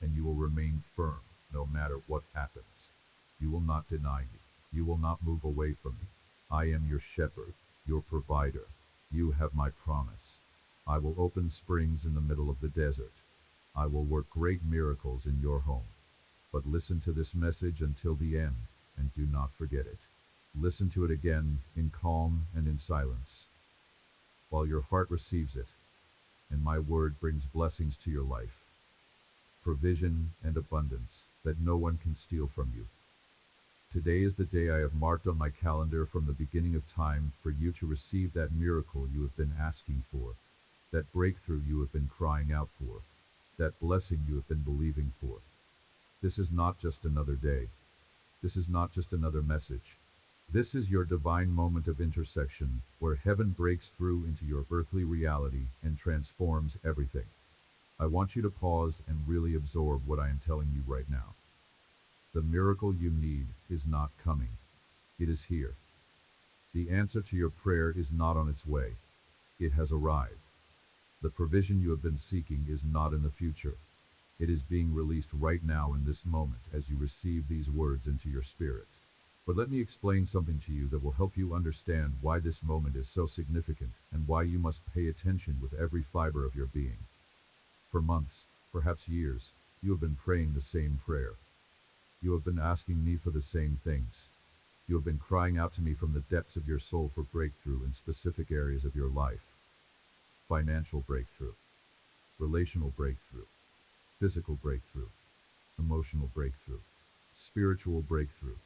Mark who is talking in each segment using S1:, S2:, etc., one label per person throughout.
S1: and you will remain firm no matter what happens. You will not deny me. You will not move away from me. I am your shepherd, your provider. You have my promise. I will open springs in the middle of the desert. I will work great miracles in your home. But listen to this message until the end, and do not forget it. Listen to it again in calm and in silence, while your heart receives it, and my word brings blessings to your life, provision and abundance that no one can steal from you. Today is the day I have marked on my calendar from the beginning of time for you to receive that miracle you have been asking for, that breakthrough you have been crying out for, that blessing you have been believing for. This is not just another day. This is not just another message. This is your divine moment of intersection where heaven breaks through into your earthly reality and transforms everything. I want you to pause and really absorb what I am telling you right now. The miracle you need is not coming. It is here. The answer to your prayer is not on its way. It has arrived. The provision you have been seeking is not in the future. It is being released right now in this moment as you receive these words into your spirit. But let me explain something to you that will help you understand why this moment is so significant and why you must pay attention with every fiber of your being. For months, perhaps years, you have been praying the same prayer. You have been asking me for the same things. You have been crying out to me from the depths of your soul for breakthrough in specific areas of your life. Financial breakthrough, relational breakthrough, physical breakthrough, emotional breakthrough, spiritual breakthrough.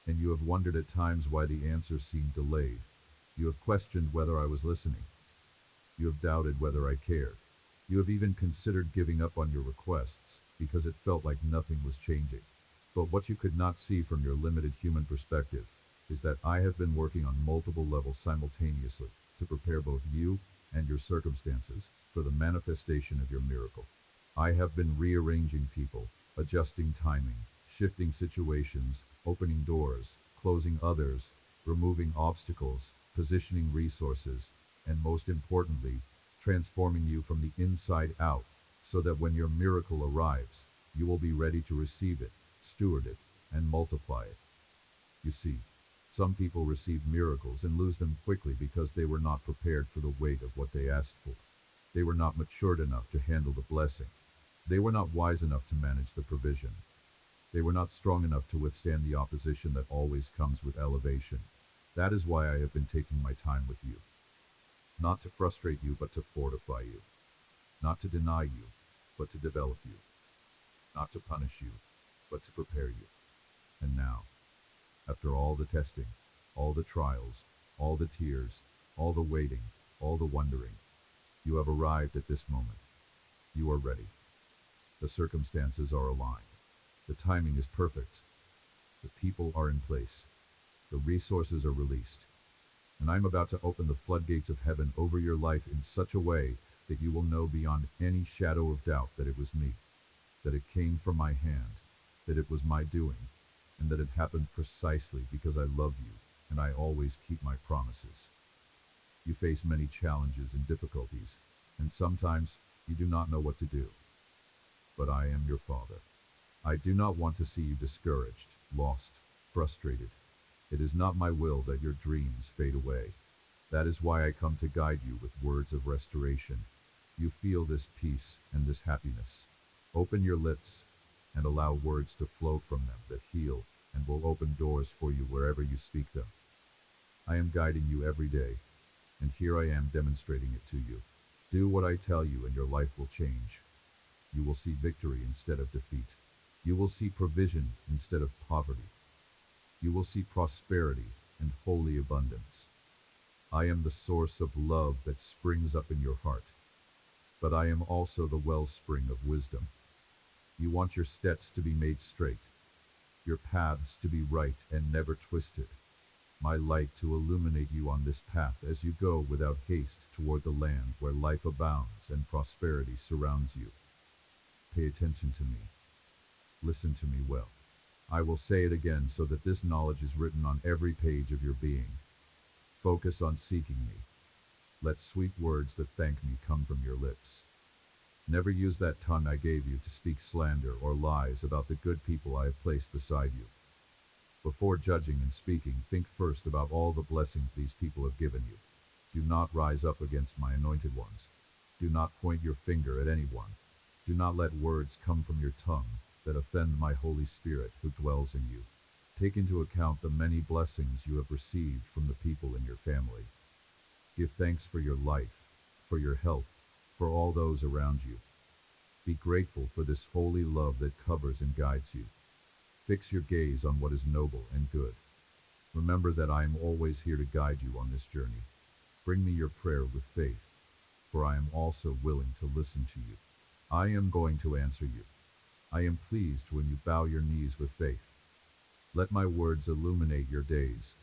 S1: And you have wondered at times why the answers seemed delayed. You have questioned whether I was listening. You have doubted whether I cared. You have even considered giving up on your requests because it felt like nothing was changing. But what you could not see from your limited human perspective is that I have been working on multiple levels simultaneously to prepare both you and your circumstances for the manifestation of your miracle. I have been rearranging people, adjusting timing, shifting situations, opening doors, closing others, removing obstacles, positioning resources, and most importantly, transforming you from the inside out so that when your miracle arrives, you will be ready to receive it, steward it, and multiply it. You see, some people receive miracles and lose them quickly because they were not prepared for the weight of what they asked for. They were not matured enough to handle the blessing. They were not wise enough to manage the provision. They were not strong enough to withstand the opposition that always comes with elevation. That is why I have been taking my time with you. Not to frustrate you, but to fortify you. Not to deny you, but to develop you. Not to punish you, but to prepare you. And now, after all the testing, all the trials, all the tears, all the waiting, all the wondering, you have arrived at this moment. You are ready. The circumstances are aligned. The timing is perfect. The people are in place. The resources are released. And I'm about to open the floodgates of heaven over your life in such a way that you will know beyond any shadow of doubt that it was me, that it came from my hand, that it was my doing, and that it happened precisely because I love you and I always keep my promises. You face many challenges and difficulties, and sometimes you do not know what to do. But I am your Father. I do not want to see you discouraged, lost, frustrated. It is not my will that your dreams fade away. That is why I come to guide you with words of restoration. You feel this peace and this happiness. Open your lips and allow words to flow from them that heal and will open doors for you wherever you speak them. I am guiding you every day, and here I am demonstrating it to you. Do what I tell you and your life will change. You will see victory instead of defeat. You will see provision instead of poverty. You will see prosperity and holy abundance. I am the source of love that springs up in your heart, but I am also the wellspring of wisdom. You want your steps to be made straight, your paths to be right and never twisted. My light to illuminate you on this path as you go without haste toward the land where life abounds and prosperity surrounds you. Pay attention to me. Listen to me well. I will say it again so that this knowledge is written on every page of your being. Focus on seeking me. Let sweet words that thank me come from your lips. Never use that tongue I gave you to speak slander or lies about the good people I have placed beside you. Before judging and speaking, think first about all the blessings these people have given you. Do not rise up against my anointed ones. Do not point your finger at anyone. Do not let words come from your tongue that offend my Holy Spirit who dwells in you. Take into account the many blessings you have received from the people in your family. Give thanks for your life, for your health, for all those around you. Be grateful for this holy love that covers and guides you. Fix your gaze on what is noble and good. Remember that I am always here to guide you on this journey. Bring me your prayer with faith, for I am also willing to listen to you. I am going to answer you. I am pleased when you bow your knees with faith. Let my words illuminate your days.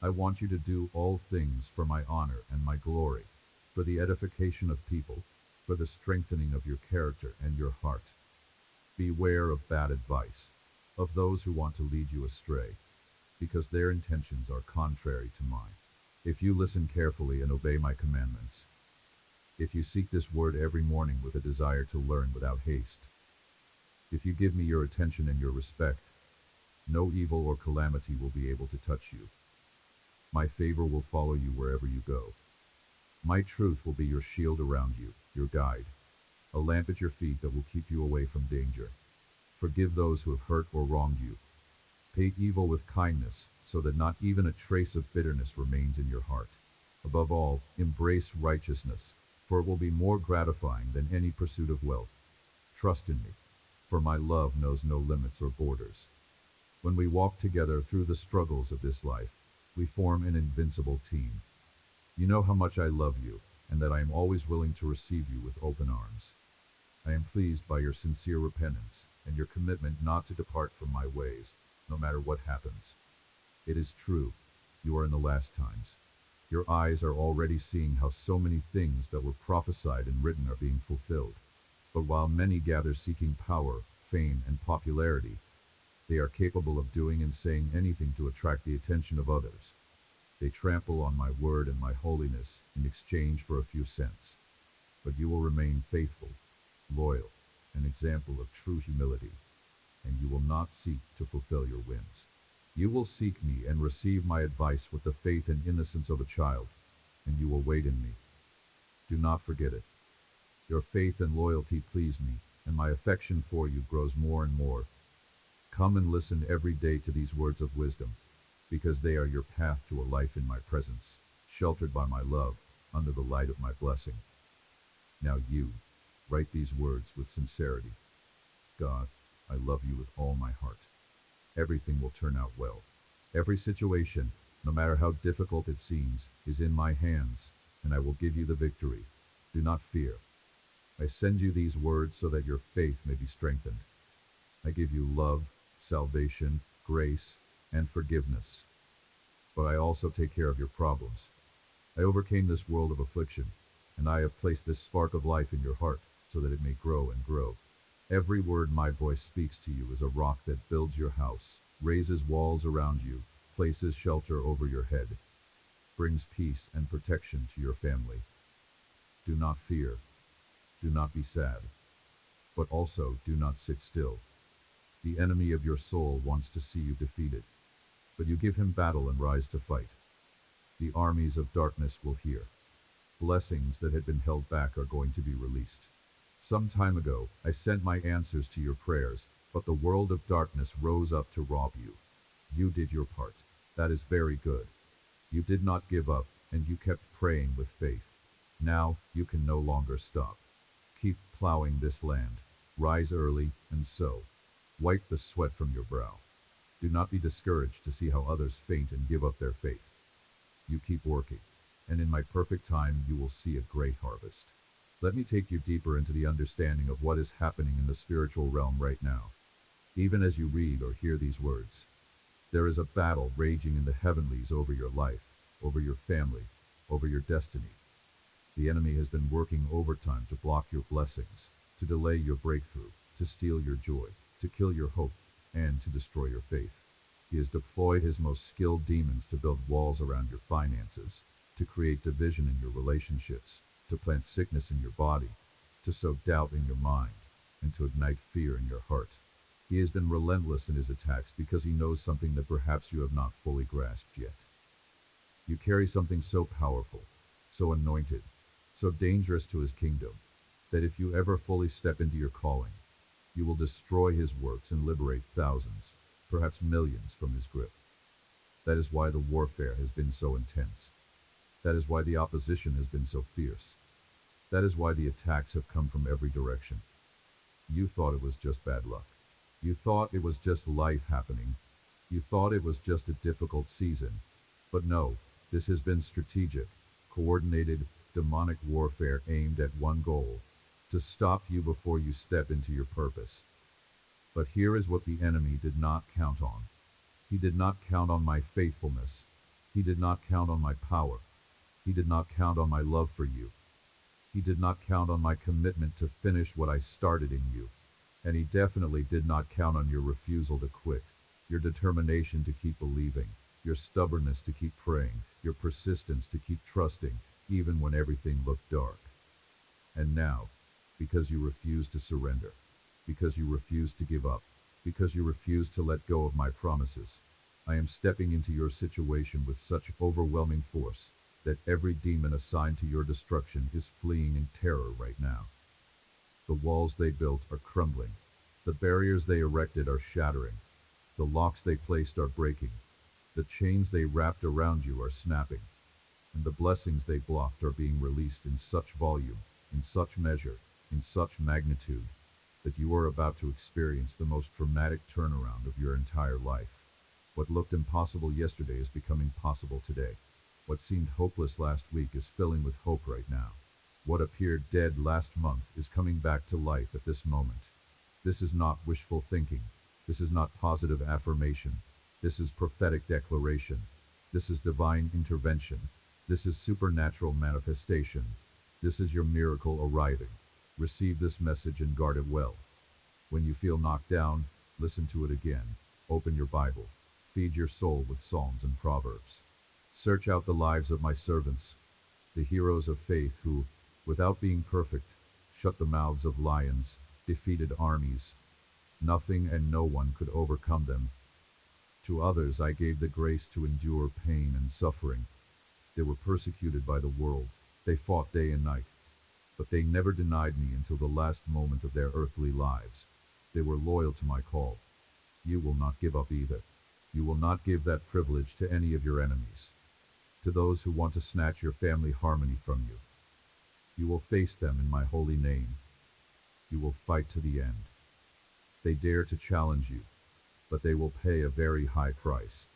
S1: I want you to do all things for my honor and my glory, for the edification of people, for the strengthening of your character and your heart. Beware of bad advice, of those who want to lead you astray, because their intentions are contrary to mine. If you listen carefully and obey my commandments, if you seek this word every morning with a desire to learn without haste, if you give me your attention and your respect, no evil or calamity will be able to touch you. My favor will follow you wherever you go. My truth will be your shield around you, your guide, a lamp at your feet that will keep you away from danger. Forgive those who have hurt or wronged you. Pay evil with kindness, so that not even a trace of bitterness remains in your heart. Above all, embrace righteousness, for it will be more gratifying than any pursuit of wealth. Trust in me, for my love knows no limits or borders. When we walk together through the struggles of this life, we form an invincible team. You know how much I love you, and that I am always willing to receive you with open arms. I am pleased by your sincere repentance and your commitment not to depart from my ways, no matter what happens. It is true, you are in the last times. Your eyes are already seeing how so many things that were prophesied and written are being fulfilled. But while many gather seeking power, fame, and popularity, they are capable of doing and saying anything to attract the attention of others. They trample on my word and my holiness in exchange for a few cents. But you will remain faithful, loyal, an example of true humility, and you will not seek to fulfill your whims. You will seek me and receive my advice with the faith and innocence of a child, and you will wait in me. Do not forget it. Your faith and loyalty please me, and my affection for you grows more and more. Come and listen every day to these words of wisdom, because they are your path to a life in my presence, sheltered by my love, under the light of my blessing. Now you, write these words with sincerity. God, I love you with all my heart. Everything will turn out well. Every situation, no matter how difficult it seems, is in my hands, and I will give you the victory. Do not fear. I send you these words so that your faith may be strengthened. I give you love, salvation, grace, and forgiveness. But I also take care of your problems. I overcame this world of affliction, and I have placed this spark of life in your heart so that it may grow and grow. Every word my voice speaks to you is a rock that builds your house, raises walls around you, places shelter over your head, brings peace and protection to your family. Do not fear. Do not be sad. But also do not sit still. The enemy of your soul wants to see you defeated, but you give him battle and rise to fight. The armies of darkness will hear. Blessings that had been held back are going to be released. Some time ago, I sent my answers to your prayers, but the world of darkness rose up to rob you. You did your part. That is very good. You did not give up, and you kept praying with faith. Now, you can no longer stop. Keep plowing this land. Rise early and sow. Wipe the sweat from your brow. Do not be discouraged to see how others faint and give up their faith. You keep working, and in my perfect time you will see a great harvest. Let me take you deeper into the understanding of what is happening in the spiritual realm right now. Even as you read or hear these words, there is a battle raging in the heavenlies over your life, over your family, over your destiny. The enemy has been working overtime to block your blessings, to delay your breakthrough, to steal your joy, to kill your hope, and to destroy your faith. He has deployed his most skilled demons to build walls around your finances, to create division in your relationships, to plant sickness in your body, to sow doubt in your mind, and to ignite fear in your heart. He has been relentless in his attacks because he knows something that perhaps you have not fully grasped yet. You carry something so powerful, so anointed, so dangerous to his kingdom, that if you ever fully step into your calling, you will destroy his works and liberate thousands, perhaps millions, from his grip. That is why the warfare has been so intense. That is why the opposition has been so fierce. That is why the attacks have come from every direction. You thought it was just bad luck. You thought it was just life happening. You thought it was just a difficult season. But no, this has been strategic, coordinated, demonic warfare aimed at one goal: to stop you before you step into your purpose. But here is what the enemy did not count on. He did not count on my faithfulness. He did not count on my power. He did not count on my love for you. He did not count on my commitment to finish what I started in you. And he definitely did not count on your refusal to quit, your determination to keep believing, your stubbornness to keep praying, your persistence to keep trusting, even when everything looked dark. And now, because you refuse to surrender, because you refuse to give up, because you refuse to let go of my promises, I am stepping into your situation with such overwhelming force that every demon assigned to your destruction is fleeing in terror right now. The walls they built are crumbling. The barriers they erected are shattering. The locks they placed are breaking. The chains they wrapped around you are snapping. And the blessings they blocked are being released in such volume, in such measure, in such magnitude, that you are about to experience the most dramatic turnaround of your entire life. What looked impossible yesterday is becoming possible today. What seemed hopeless last week is filling with hope right now. What appeared dead last month is coming back to life at this moment. This is not wishful thinking. This is not positive affirmation. This is prophetic declaration. This is divine intervention. This is supernatural manifestation. This is your miracle arriving. Receive this message and guard it well. When you feel knocked down, listen to it again. Open your Bible. Feed your soul with Psalms and Proverbs. Search out the lives of my servants, the heroes of faith who, without being perfect, shut the mouths of lions, defeated armies. Nothing and no one could overcome them. To others I gave the grace to endure pain and suffering. They were persecuted by the world. They fought day and night. But they never denied me until the last moment of their earthly lives. They were loyal to my call. You will not give up either. You will not give that privilege to any of your enemies. To those who want to snatch your family harmony from you. You will face them in my holy name. You will fight to the end. They dare to challenge you, but they will pay a very high price.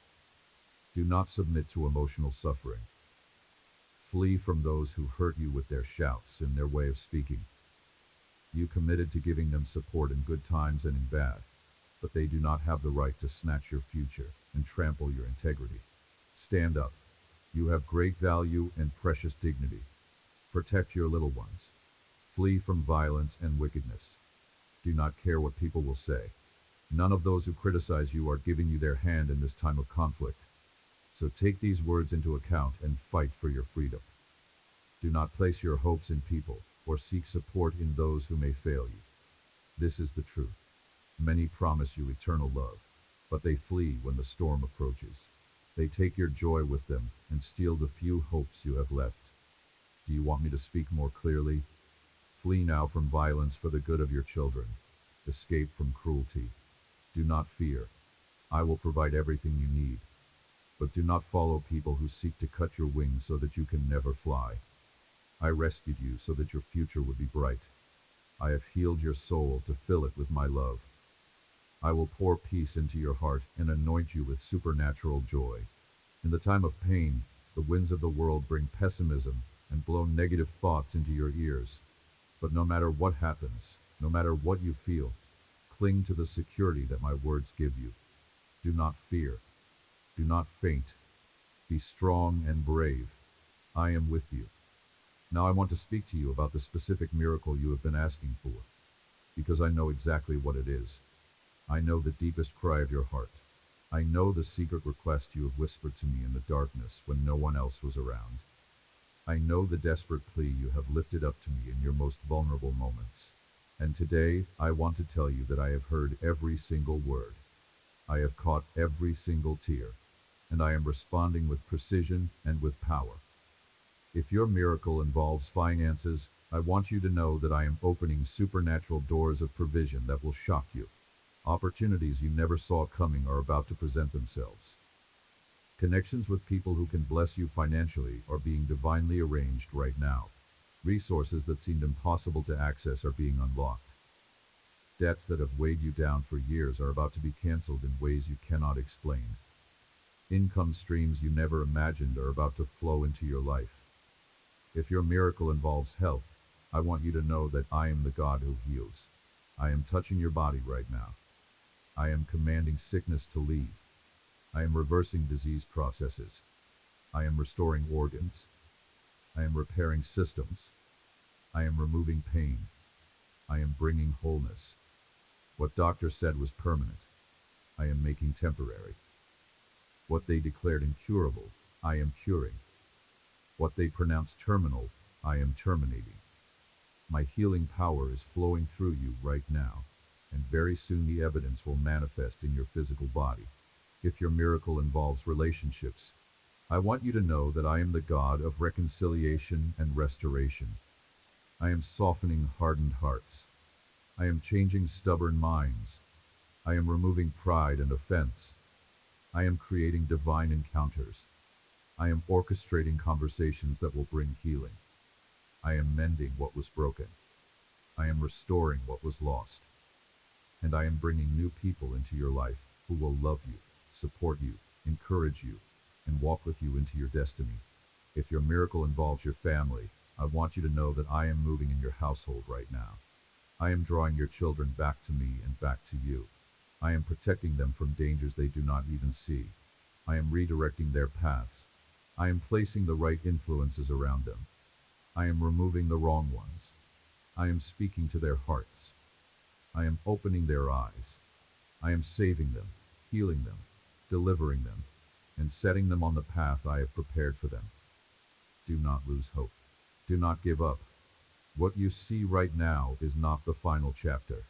S1: Do not submit to emotional suffering. Flee from those who hurt you with their shouts and their way of speaking. You committed to giving them support in good times and in bad, but they do not have the right to snatch your future and trample your integrity. Stand up. You have great value and precious dignity. Protect your little ones. Flee from violence and wickedness. Do not care what people will say. None of those who criticize you are giving you their hand in this time of conflict. So take these words into account and fight for your freedom. Do not place your hopes in people or seek support in those who may fail you. This is the truth. Many promise you eternal love, but they flee when the storm approaches. They take your joy with them and steal the few hopes you have left. Do you want me to speak more clearly? Flee now from violence for the good of your children. Escape from cruelty. Do not fear. I will provide everything you need. But do not follow people who seek to cut your wings so that you can never fly. I rescued you so that your future would be bright. I have healed your soul to fill it with my love. I will pour peace into your heart and anoint you with supernatural joy. In the time of pain, the winds of the world bring pessimism and blow negative thoughts into your ears. But no matter what happens, no matter what you feel, cling to the security that my words give you. Do not fear. Do not faint. Be strong and brave. I am with you. Now I want to speak to you about the specific miracle you have been asking for, because I know exactly what it is. I know the deepest cry of your heart. I know the secret request you have whispered to me in the darkness when no one else was around. I know the desperate plea you have lifted up to me in your most vulnerable moments. And today, I want to tell you that I have heard every single word. I have caught every single tear, and I am responding with precision and with power. If your miracle involves finances, I want you to know that I am opening supernatural doors of provision that will shock you. Opportunities you never saw coming are about to present themselves. Connections with people who can bless you financially are being divinely arranged right now. Resources that seemed impossible to access are being unlocked. Debts that have weighed you down for years are about to be canceled in ways you cannot explain. Income streams you never imagined are about to flow into your life. If your miracle involves health, I want you to know that I am the God who heals. I am touching your body right now. I am commanding sickness to leave. I am reversing disease processes. I am restoring organs. I am repairing systems. I am removing pain. I am bringing wholeness. What doctors said was permanent, I am making temporary. What they declared incurable, I am curing. What they pronounced terminal, I am terminating. My healing power is flowing through you right now, and very soon the evidence will manifest in your physical body. If your miracle involves relationships, I want you to know that I am the God of reconciliation and restoration. I am softening hardened hearts. I am changing stubborn minds. I am removing pride and offense. I am creating divine encounters. I am orchestrating conversations that will bring healing. I am mending what was broken. I am restoring what was lost. And I am bringing new people into your life who will love you, support you, encourage you, and walk with you into your destiny. If your miracle involves your family, I want you to know that I am moving in your household right now. I am drawing your children back to me and back to you. I am protecting them from dangers they do not even see. I am redirecting their paths. I am placing the right influences around them. I am removing the wrong ones. I am speaking to their hearts. I am opening their eyes. I am saving them, healing them, delivering them, and setting them on the path I have prepared for them. Do not lose hope. Do not give up. What you see right now is not the final chapter.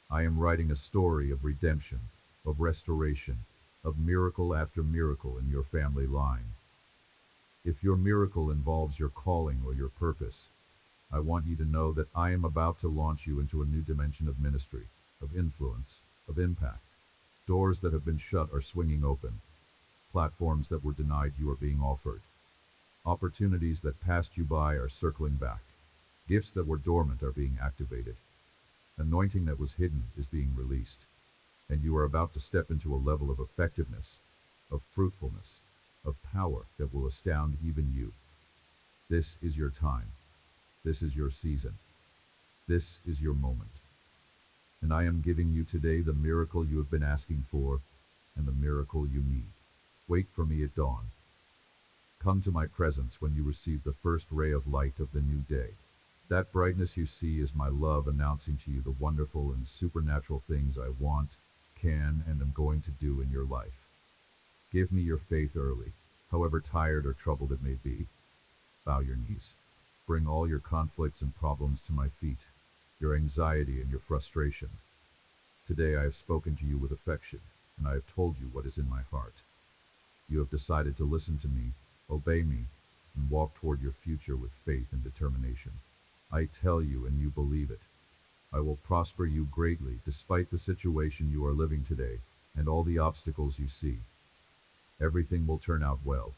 S1: I am writing a story of redemption, of restoration, of miracle after miracle in your family line. If your miracle involves your calling or your purpose, I want you to know that I am about to launch you into a new dimension of ministry, of influence, of impact. Doors that have been shut are swinging open. Platforms that were denied you are being offered. Opportunities that passed you by are circling back. Gifts that were dormant are being activated. Anointing that was hidden is being released. And you are about to step into a level of effectiveness, of fruitfulness, of power that will astound even you. This is your time. This is your season. This is your moment. And I am giving you today the miracle you have been asking for and the miracle you need. Wait for me at dawn. Come to my presence when you receive the first ray of light of the new day. That brightness you see is my love announcing to you the wonderful and supernatural things I want, can, and am going to do in your life. Give me your faith early, however tired or troubled it may be. Bow your knees. Bring all your conflicts and problems to my feet, your anxiety and your frustration. Today I have spoken to you with affection, and I have told you what is in my heart. You have decided to listen to me, obey me, and walk toward your future with faith and determination. I tell you and you believe it. I will prosper you greatly despite the situation you are living today and all the obstacles you see. Everything will turn out well.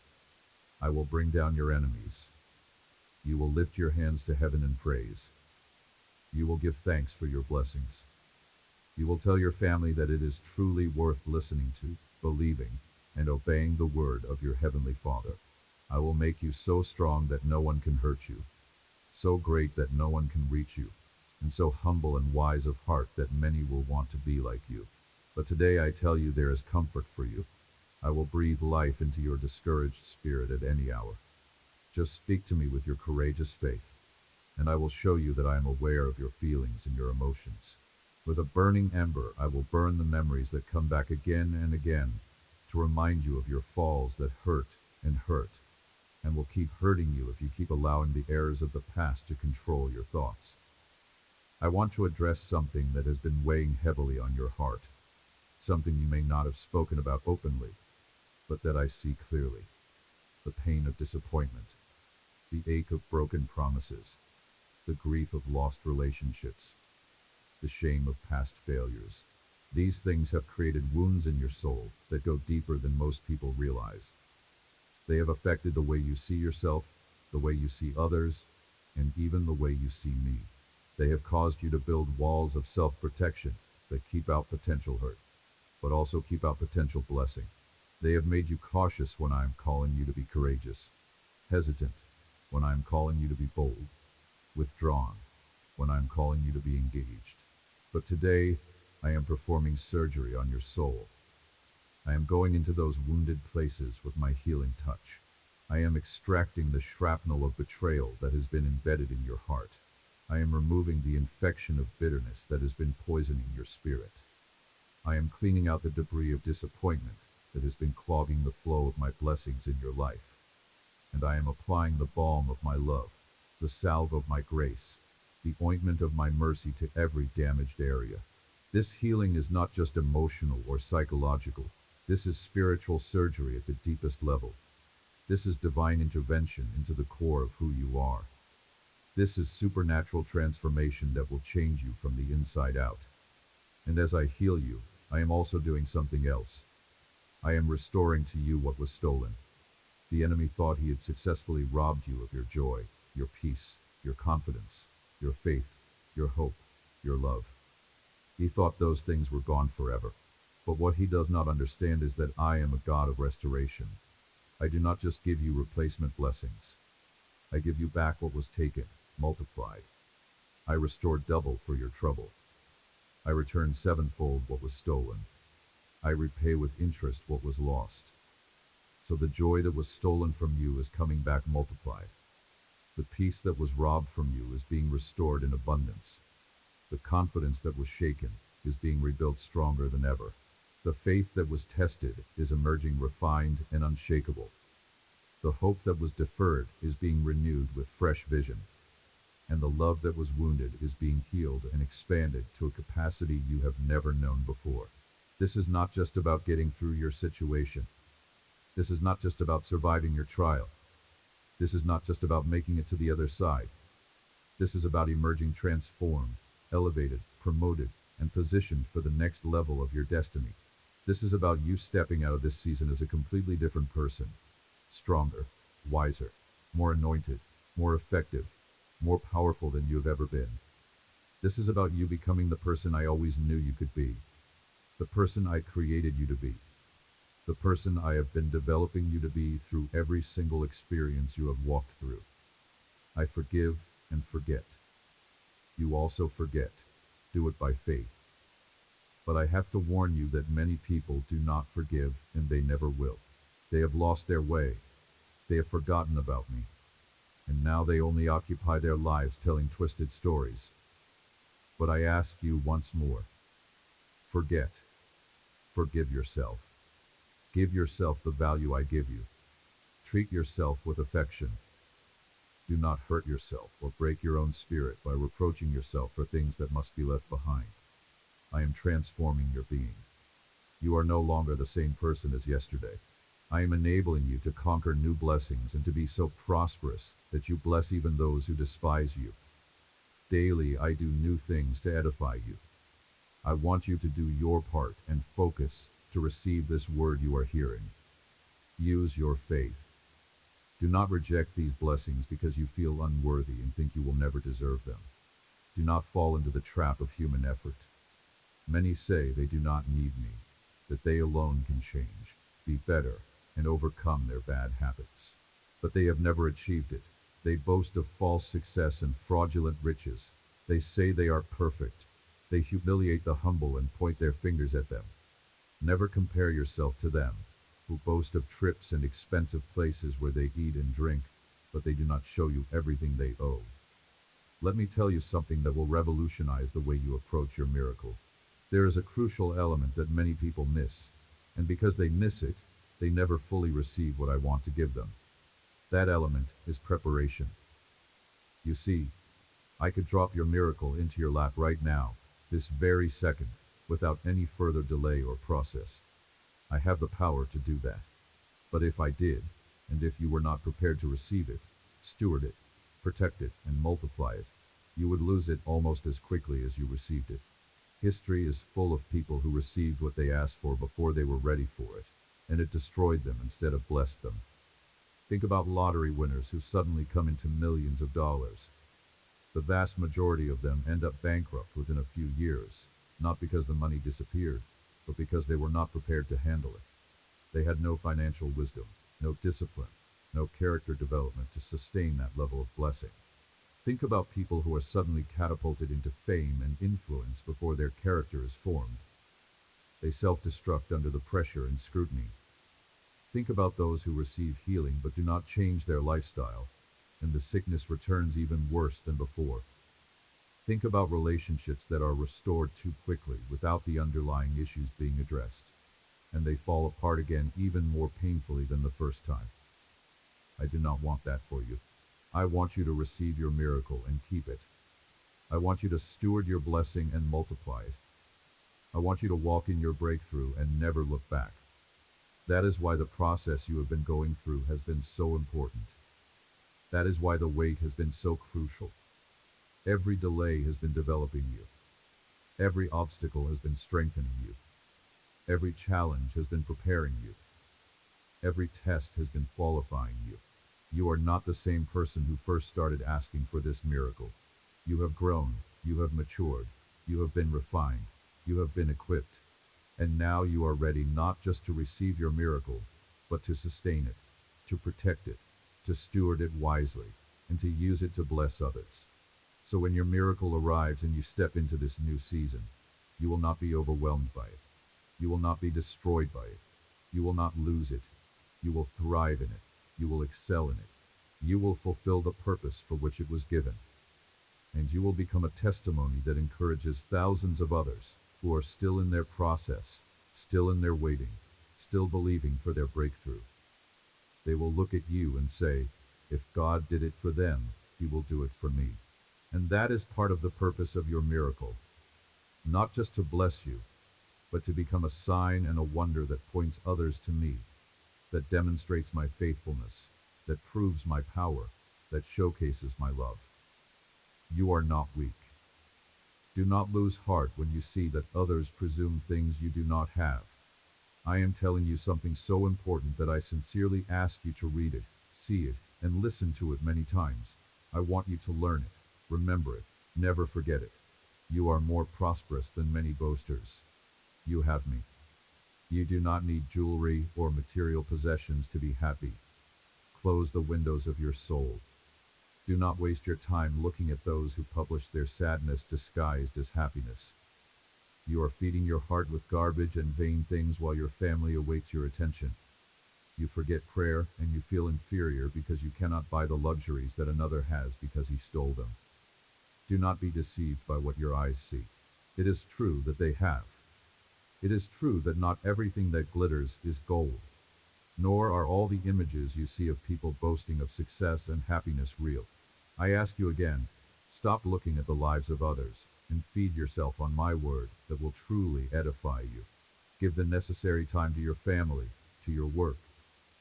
S1: I will bring down your enemies. You will lift your hands to heaven in praise. You will give thanks for your blessings. You will tell your family that it is truly worth listening to, believing, and obeying the word of your heavenly Father. I will make you so strong that no one can hurt you, so great that no one can reach you, and so humble and wise of heart that many will want to be like you. But today I tell you there is comfort for you. I will breathe life into your discouraged spirit at any hour. Just speak to me with your courageous faith, and I will show you that I am aware of your feelings and your emotions. With a burning ember, I will burn the memories that come back again and again to remind you of your falls that hurt, and will keep hurting you if you keep allowing the errors of the past to control your thoughts. I want to address something that has been weighing heavily on your heart, something you may not have spoken about openly, but that I see clearly. The pain of disappointment, the ache of broken promises, the grief of lost relationships, the shame of past failures. These things have created wounds in your soul that go deeper than most people realize. They have affected the way you see yourself, the way you see others, and even the way you see me. They have caused you to build walls of self-protection that keep out potential hurt, but also keep out potential blessing. They have made you cautious when I am calling you to be courageous, hesitant when I am calling you to be bold, withdrawn when I am calling you to be engaged. But today, I am performing surgery on your soul. I am going into those wounded places with my healing touch. I am extracting the shrapnel of betrayal that has been embedded in your heart. I am removing the infection of bitterness that has been poisoning your spirit. I am cleaning out the debris of disappointment that has been clogging the flow of my blessings in your life. And I am applying the balm of my love, the salve of my grace, the ointment of my mercy to every damaged area. This healing is not just emotional or psychological. This is spiritual surgery at the deepest level. This is divine intervention into the core of who you are. This is supernatural transformation that will change you from the inside out. And as I heal you, I am also doing something else. I am restoring to you what was stolen. The enemy thought he had successfully robbed you of your joy, your peace, your confidence, your faith, your hope, your love. He thought those things were gone forever. But what he does not understand is that I am a God of restoration. I do not just give you replacement blessings. I give you back what was taken, multiplied. I restore double for your trouble. I return sevenfold what was stolen. I repay with interest what was lost. So the joy that was stolen from you is coming back multiplied. The peace that was robbed from you is being restored in abundance. The confidence that was shaken is being rebuilt stronger than ever. The faith that was tested is emerging refined and unshakable. The hope that was deferred is being renewed with fresh vision. And the love that was wounded is being healed and expanded to a capacity you have never known before. This is not just about getting through your situation. This is not just about surviving your trial. This is not just about making it to the other side. This is about emerging transformed, elevated, promoted, and positioned for the next level of your destiny. This is about you stepping out of this season as a completely different person. Stronger, wiser, more anointed, more effective, more powerful than you have ever been. This is about you becoming the person I always knew you could be. The person I created you to be. The person I have been developing you to be through every single experience you have walked through. I forgive and forget. You also forget. Do it by faith. But I have to warn you that many people do not forgive, and they never will. They have lost their way. They have forgotten about me. And now they only occupy their lives telling twisted stories. But I ask you once more. Forget. Forgive yourself. Give yourself the value I give you. Treat yourself with affection. Do not hurt yourself or break your own spirit by reproaching yourself for things that must be left behind. I am transforming your being. You are no longer the same person as yesterday. I am enabling you to conquer new blessings and to be so prosperous that you bless even those who despise you. Daily I do new things to edify you. I want you to do your part and focus to receive this word you are hearing. Use your faith. Do not reject these blessings because you feel unworthy and think you will never deserve them. Do not fall into the trap of human effort. Many say they do not need me, that they alone can change, be better, and overcome their bad habits. But they have never achieved it. They boast of false success and fraudulent riches. They say they are perfect. They humiliate the humble and point their fingers at them. Never compare yourself to them, who boast of trips and expensive places where they eat and drink, but they do not show you everything they owe. Let me tell you something that will revolutionize the way you approach your miracle. There is a crucial element that many people miss, and because they miss it, they never fully receive what I want to give them. That element is preparation. You see, I could drop your miracle into your lap right now, this very second, without any further delay or process. I have the power to do that. But if I did, and if you were not prepared to receive it, steward it, protect it, and multiply it, you would lose it almost as quickly as you received it. History is full of people who received what they asked for before they were ready for it, and it destroyed them instead of blessed them. Think about lottery winners who suddenly come into millions of dollars. The vast majority of them end up bankrupt within a few years, not because the money disappeared, but because they were not prepared to handle it. They had no financial wisdom, no discipline, no character development to sustain that level of blessing. Think about people who are suddenly catapulted into fame and influence before their character is formed. They self-destruct under the pressure and scrutiny. Think about those who receive healing but do not change their lifestyle, and the sickness returns even worse than before. Think about relationships that are restored too quickly without the underlying issues being addressed, and they fall apart again even more painfully than the first time. I do not want that for you. I want you to receive your miracle and keep it. I want you to steward your blessing and multiply it. I want you to walk in your breakthrough and never look back. That is why the process you have been going through has been so important. That is why the wait has been so crucial. Every delay has been developing you. Every obstacle has been strengthening you. Every challenge has been preparing you. Every test has been qualifying you. You are not the same person who first started asking for this miracle. You have grown, you have matured, you have been refined, you have been equipped, and now you are ready not just to receive your miracle, but to sustain it, to protect it, to steward it wisely, and to use it to bless others. So when your miracle arrives and you step into this new season, you will not be overwhelmed by it. You will not be destroyed by it. You will not lose it. You will thrive in it. You will excel in it. You will fulfill the purpose for which it was given. And you will become a testimony that encourages thousands of others who are still in their process, still in their waiting, still believing for their breakthrough. They will look at you and say, if God did it for them, He will do it for me. And that is part of the purpose of your miracle. Not just to bless you, but to become a sign and a wonder that points others to me, that demonstrates my faithfulness, that proves my power, that showcases my love. You are not weak. Do not lose heart when you see that others presume things you do not have. I am telling you something so important that I sincerely ask you to read it, see it, and listen to it many times. I want you to learn it, remember it, never forget it. You are more prosperous than many boasters. You have me. You do not need jewelry or material possessions to be happy. Close the windows of your soul. Do not waste your time looking at those who publish their sadness disguised as happiness. You are feeding your heart with garbage and vain things while your family awaits your attention. You forget prayer and you feel inferior because you cannot buy the luxuries that another has because he stole them. Do not be deceived by what your eyes see. It is true that they have. It is true that not everything that glitters is gold, nor are all the images you see of people boasting of success and happiness real. I ask you again, stop looking at the lives of others and feed yourself on my word that will truly edify you. Give the necessary time to your family, to your work.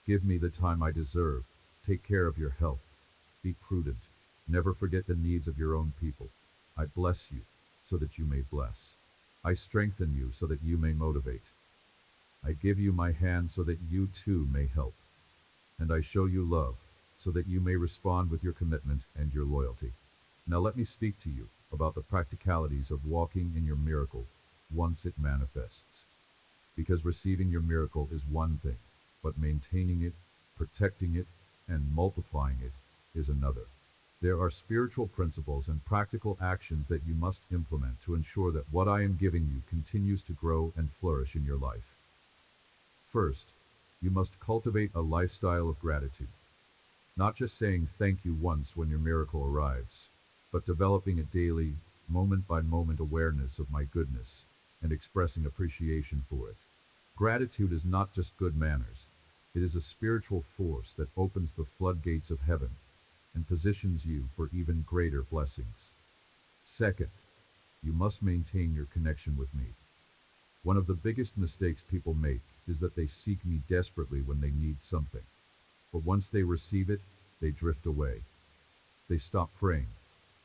S1: Give me the time I deserve. Take care of your health. Be prudent. Never forget the needs of your own people. I bless you so that you may bless. I strengthen you so that you may motivate. I give you my hand so that you too may help. And I show you love so that you may respond with your commitment and your loyalty. Now let me speak to you about the practicalities of walking in your miracle once it manifests. Because receiving your miracle is one thing, but maintaining it, protecting it, and multiplying it is another. There are spiritual principles and practical actions that you must implement to ensure that what I am giving you continues to grow and flourish in your life. First, you must cultivate a lifestyle of gratitude. Not just saying thank you once when your miracle arrives, but developing a daily, moment-by-moment awareness of my goodness and expressing appreciation for it. Gratitude is not just good manners. It is a spiritual force that opens the floodgates of heaven and positions you for even greater blessings. Second, you must maintain your connection with me. One of the biggest mistakes people make is that they seek me desperately when they need something. But once they receive it, they drift away. They stop praying.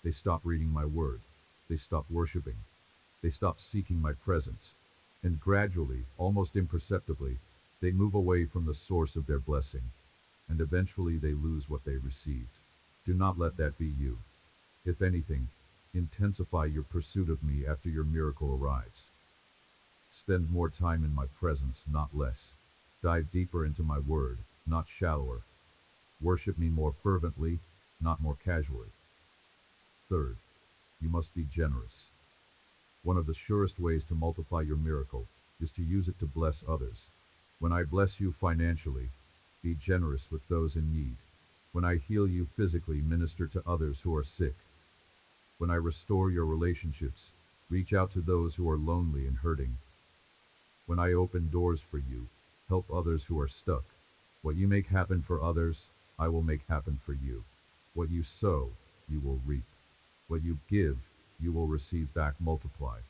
S1: They stop reading my word. They stop worshiping. They stop seeking my presence. And gradually, almost imperceptibly, they move away from the source of their blessing. And eventually they lose what they received. Do not let that be you. If anything, intensify your pursuit of me after your miracle arrives. Spend more time in my presence, not less. Dive deeper into my word, not shallower. Worship me more fervently, not more casually. Third, you must be generous. One of the surest ways to multiply your miracle is to use it to bless others. When I bless you financially, be generous with those in need. When I heal you physically, minister to others who are sick. When I restore your relationships, reach out to those who are lonely and hurting. When I open doors for you, help others who are stuck. What you make happen for others, I will make happen for you. What you sow, you will reap. What you give, you will receive back multiplied.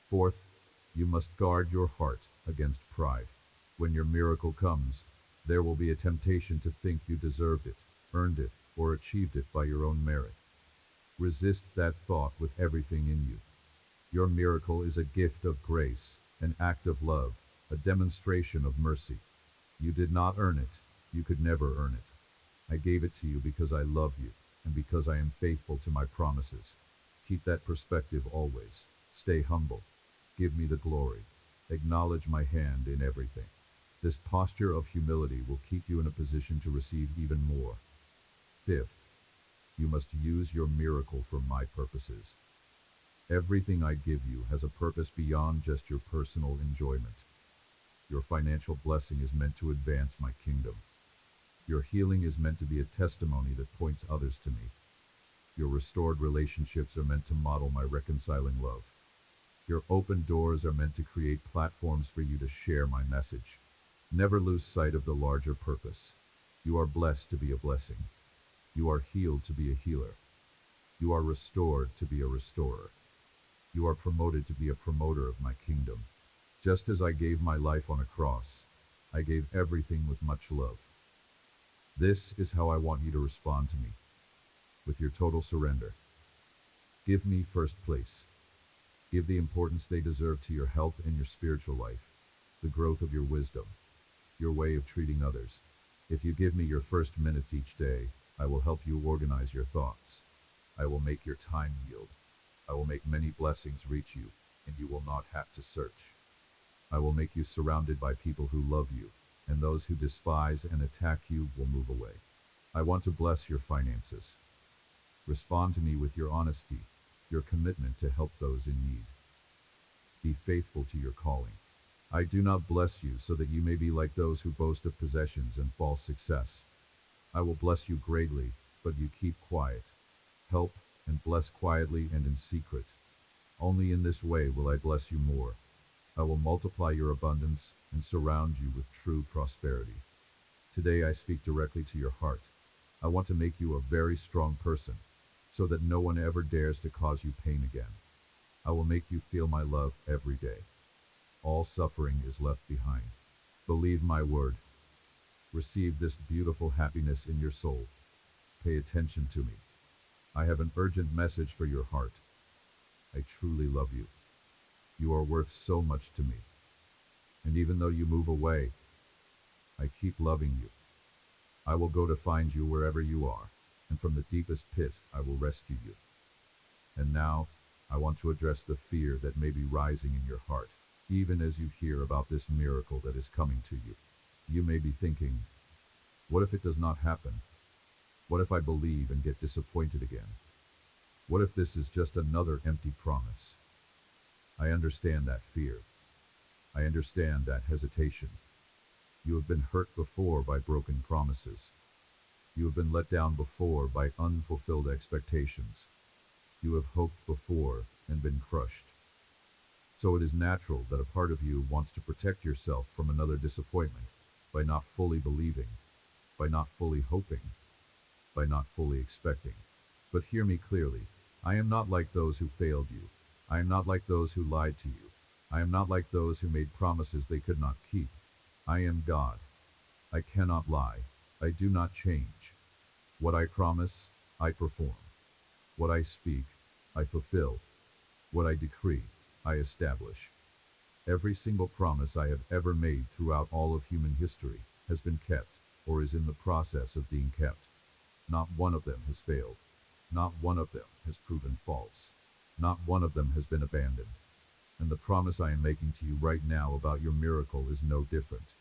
S1: Fourth, you must guard your heart against pride. When your miracle comes, there will be a temptation to think you deserved it, earned it, or achieved it by your own merit. Resist that thought with everything in you. Your miracle is a gift of grace, an act of love, a demonstration of mercy. You did not earn it. You could never earn it. I gave it to you because I love you, and because I am faithful to my promises. Keep that perspective always. Stay humble. Give me the glory. Acknowledge my hand in everything. This posture of humility will keep you in a position to receive even more. Fifth, you must use your miracle for my purposes. Everything I give you has a purpose beyond just your personal enjoyment. Your financial blessing is meant to advance my kingdom. Your healing is meant to be a testimony that points others to me. Your restored relationships are meant to model my reconciling love. Your open doors are meant to create platforms for you to share my message. Never lose sight of the larger purpose. You are blessed to be a blessing. You are healed to be a healer. You are restored to be a restorer. You are promoted to be a promoter of my kingdom. Just as I gave my life on a cross, I gave everything with much love. This is how I want you to respond to me, with your total surrender. Give me first place. Give the importance they deserve to your health and your spiritual life, the growth of your wisdom, your way of treating others. If you give me your first minutes each day, I will help you organize your thoughts. I will make your time yield. I will make many blessings reach you, and you will not have to search. I will make you surrounded by people who love you, and those who despise and attack you will move away. I want to bless your finances. Respond to me with your honesty, your commitment to help those in need. Be faithful to your calling. I do not bless you so that you may be like those who boast of possessions and false success. I will bless you greatly, but you keep quiet. Help and bless quietly and in secret. Only in this way will I bless you more. I will multiply your abundance and surround you with true prosperity. Today I speak directly to your heart. I want to make you a very strong person, so that no one ever dares to cause you pain again. I will make you feel my love every day. All suffering is left behind. Believe my word. Receive this beautiful happiness in your soul. Pay attention to me. I have an urgent message for your heart. I truly love you. You are worth so much to me. And even though you move away, I keep loving you. I will go to find you wherever you are, and from the deepest pit I will rescue you. And now, I want to address the fear that may be rising in your heart, even as you hear about this miracle that is coming to you. You may be thinking, what if it does not happen? What if I believe and get disappointed again? What if this is just another empty promise? I understand that fear. I understand that hesitation. You have been hurt before by broken promises. You have been let down before by unfulfilled expectations. You have hoped before and been crushed. So it is natural that a part of you wants to protect yourself from another disappointment. by not fully believing, by not fully hoping, by not fully expecting. But hear me clearly. I am not like those who failed you. I am not like those who lied to you. I am not like those who made promises they could not keep. I am God. I cannot lie. I do not change. What I promise, I perform. What I speak, I fulfill. What I decree, I establish. Every single promise I have ever made throughout all of human history has been kept, or is in the process of being kept. Not one of them has failed. Not one of them has proven false. Not one of them has been abandoned. And the promise I am making to you right now about your miracle is no different.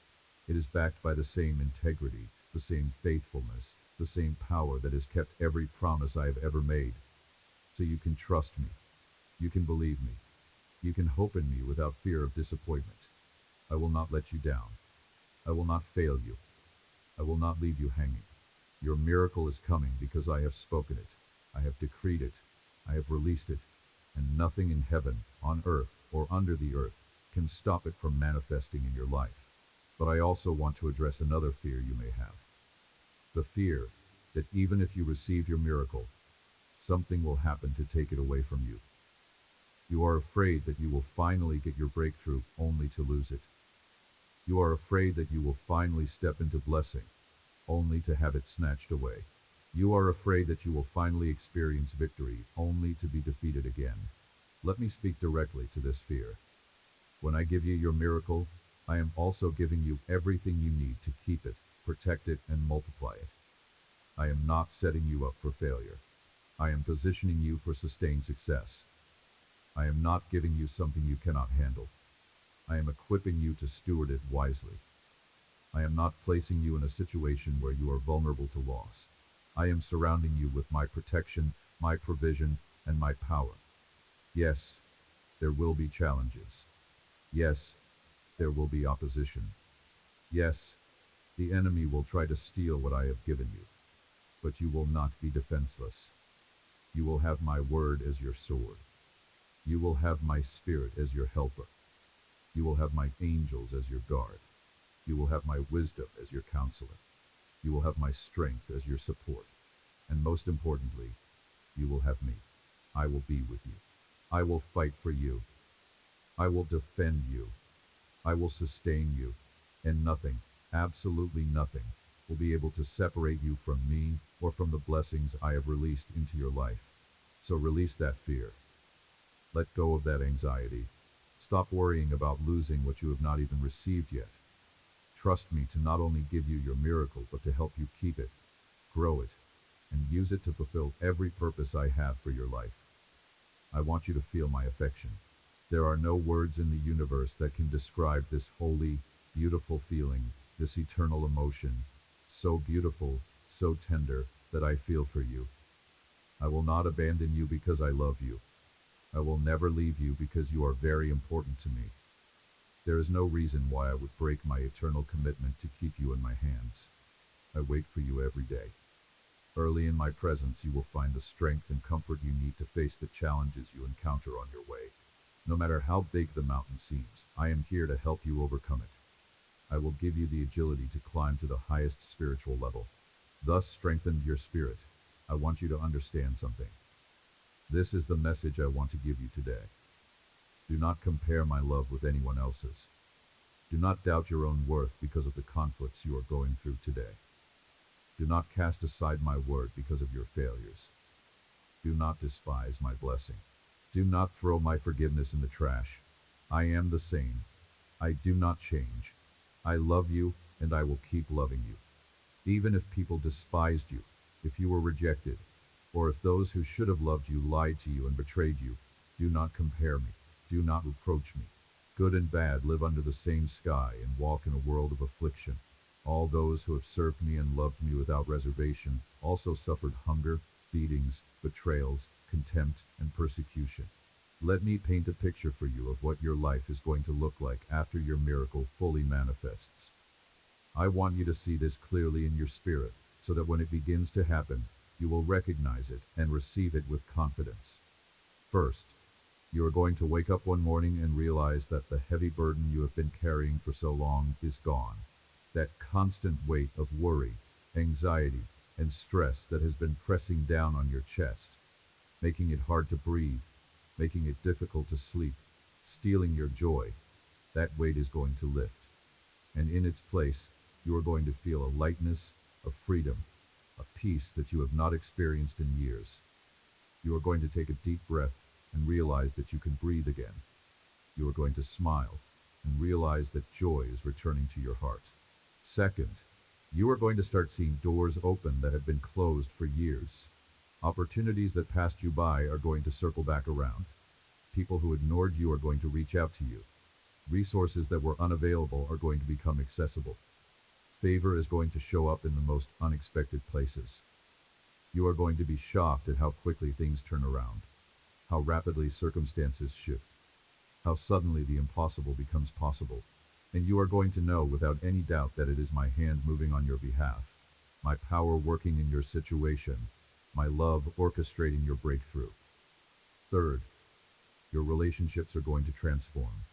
S1: It is backed by the same integrity, the same faithfulness, the same power that has kept every promise I have ever made. So you can trust me. You can believe me. You can hope in me without fear of disappointment. I will not let you down. I will not fail you. I will not leave you hanging. Your miracle is coming because I have spoken it. I have decreed it. I have released it. And nothing in heaven, on earth, or under the earth can stop it from manifesting in your life. But I also want to address another fear you may have. The fear that even if you receive your miracle, something will happen to take it away from you. You are afraid that you will finally get your breakthrough only to lose it. You are afraid that you will finally step into blessing, only to have it snatched away. You are afraid that you will finally experience victory, only to be defeated again. Let me speak directly to this fear. When I give you your miracle, I am also giving you everything you need to keep it, protect it, and multiply it. I am not setting you up for failure. I am positioning you for sustained success. I am not giving you something you cannot handle. I am equipping you to steward it wisely. I am not placing you in a situation where you are vulnerable to loss. I am surrounding you with my protection, my provision, and my power. Yes, there will be challenges. Yes, there will be opposition. Yes, the enemy will try to steal what I have given you. But you will not be defenseless. You will have my word as your sword. You will have my spirit as your helper. You will have my angels as your guard. You will have my wisdom as your counselor. You will have my strength as your support. And most importantly, you will have me. I will be with you. I will fight for you. I will defend you. I will sustain you. And nothing, absolutely nothing, will be able to separate you from me or from the blessings I have released into your life. So release that fear. Let go of that anxiety. Stop worrying about losing what you have not even received yet. Trust me to not only give you your miracle, but to help you keep it, grow it, and use it to fulfill every purpose I have for your life. I want you to feel my affection. There are no words in the universe that can describe this holy, beautiful feeling, this eternal emotion, so beautiful, so tender, that I feel for you. I will not abandon you because I love you. I will never leave you because you are very important to me. There is no reason why I would break my eternal commitment to keep you in my hands. I wait for you every day. Early in my presence, you will find the strength and comfort you need to face the challenges you encounter on your way. No matter how big the mountain seems, I am here to help you overcome it. I will give you the agility to climb to the highest spiritual level. Thus strengthen your spirit. I want you to understand something. This is the message I want to give you today. Do not compare my love with anyone else's. Do not doubt your own worth because of the conflicts you are going through today. Do not cast aside my word because of your failures. Do not despise my blessing. Do not throw my forgiveness in the trash. I am the same. I do not change. I love you, and I will keep loving you. Even if people despised you, if you were rejected, or if those who should have loved you lied to you and betrayed you, do not compare me. Do not reproach me. Good and bad live under the same sky and walk in a world of affliction. All those who have served me and loved me without reservation also suffered hunger, beatings, betrayals, contempt, and persecution. Let me paint a picture for you of what your life is going to look like after your miracle fully manifests. I want you to see this clearly in your spirit, so that when it begins to happen, you will recognize it and receive it with confidence. First, you are going to wake up one morning and realize that the heavy burden you have been carrying for so long is gone. That constant weight of worry, anxiety, and stress that has been pressing down on your chest, making it hard to breathe, making it difficult to sleep, stealing your joy, that weight is going to lift. And in its place, you are going to feel a lightness, a freedom, a peace that you have not experienced in years. You are going to take a deep breath and realize that you can breathe again. You are going to smile and realize that joy is returning to your heart. Second, you are going to start seeing doors open that have been closed for years. Opportunities that passed you by are going to circle back around. People who ignored you are going to reach out to you. Resources that were unavailable are going to become accessible. Favor is going to show up in the most unexpected places. You are going to be shocked at how quickly things turn around, how rapidly circumstances shift, how suddenly the impossible becomes possible. And you are going to know without any doubt that it is my hand moving on your behalf, my power working in your situation, my love orchestrating your breakthrough. Third, your relationships are going to transform.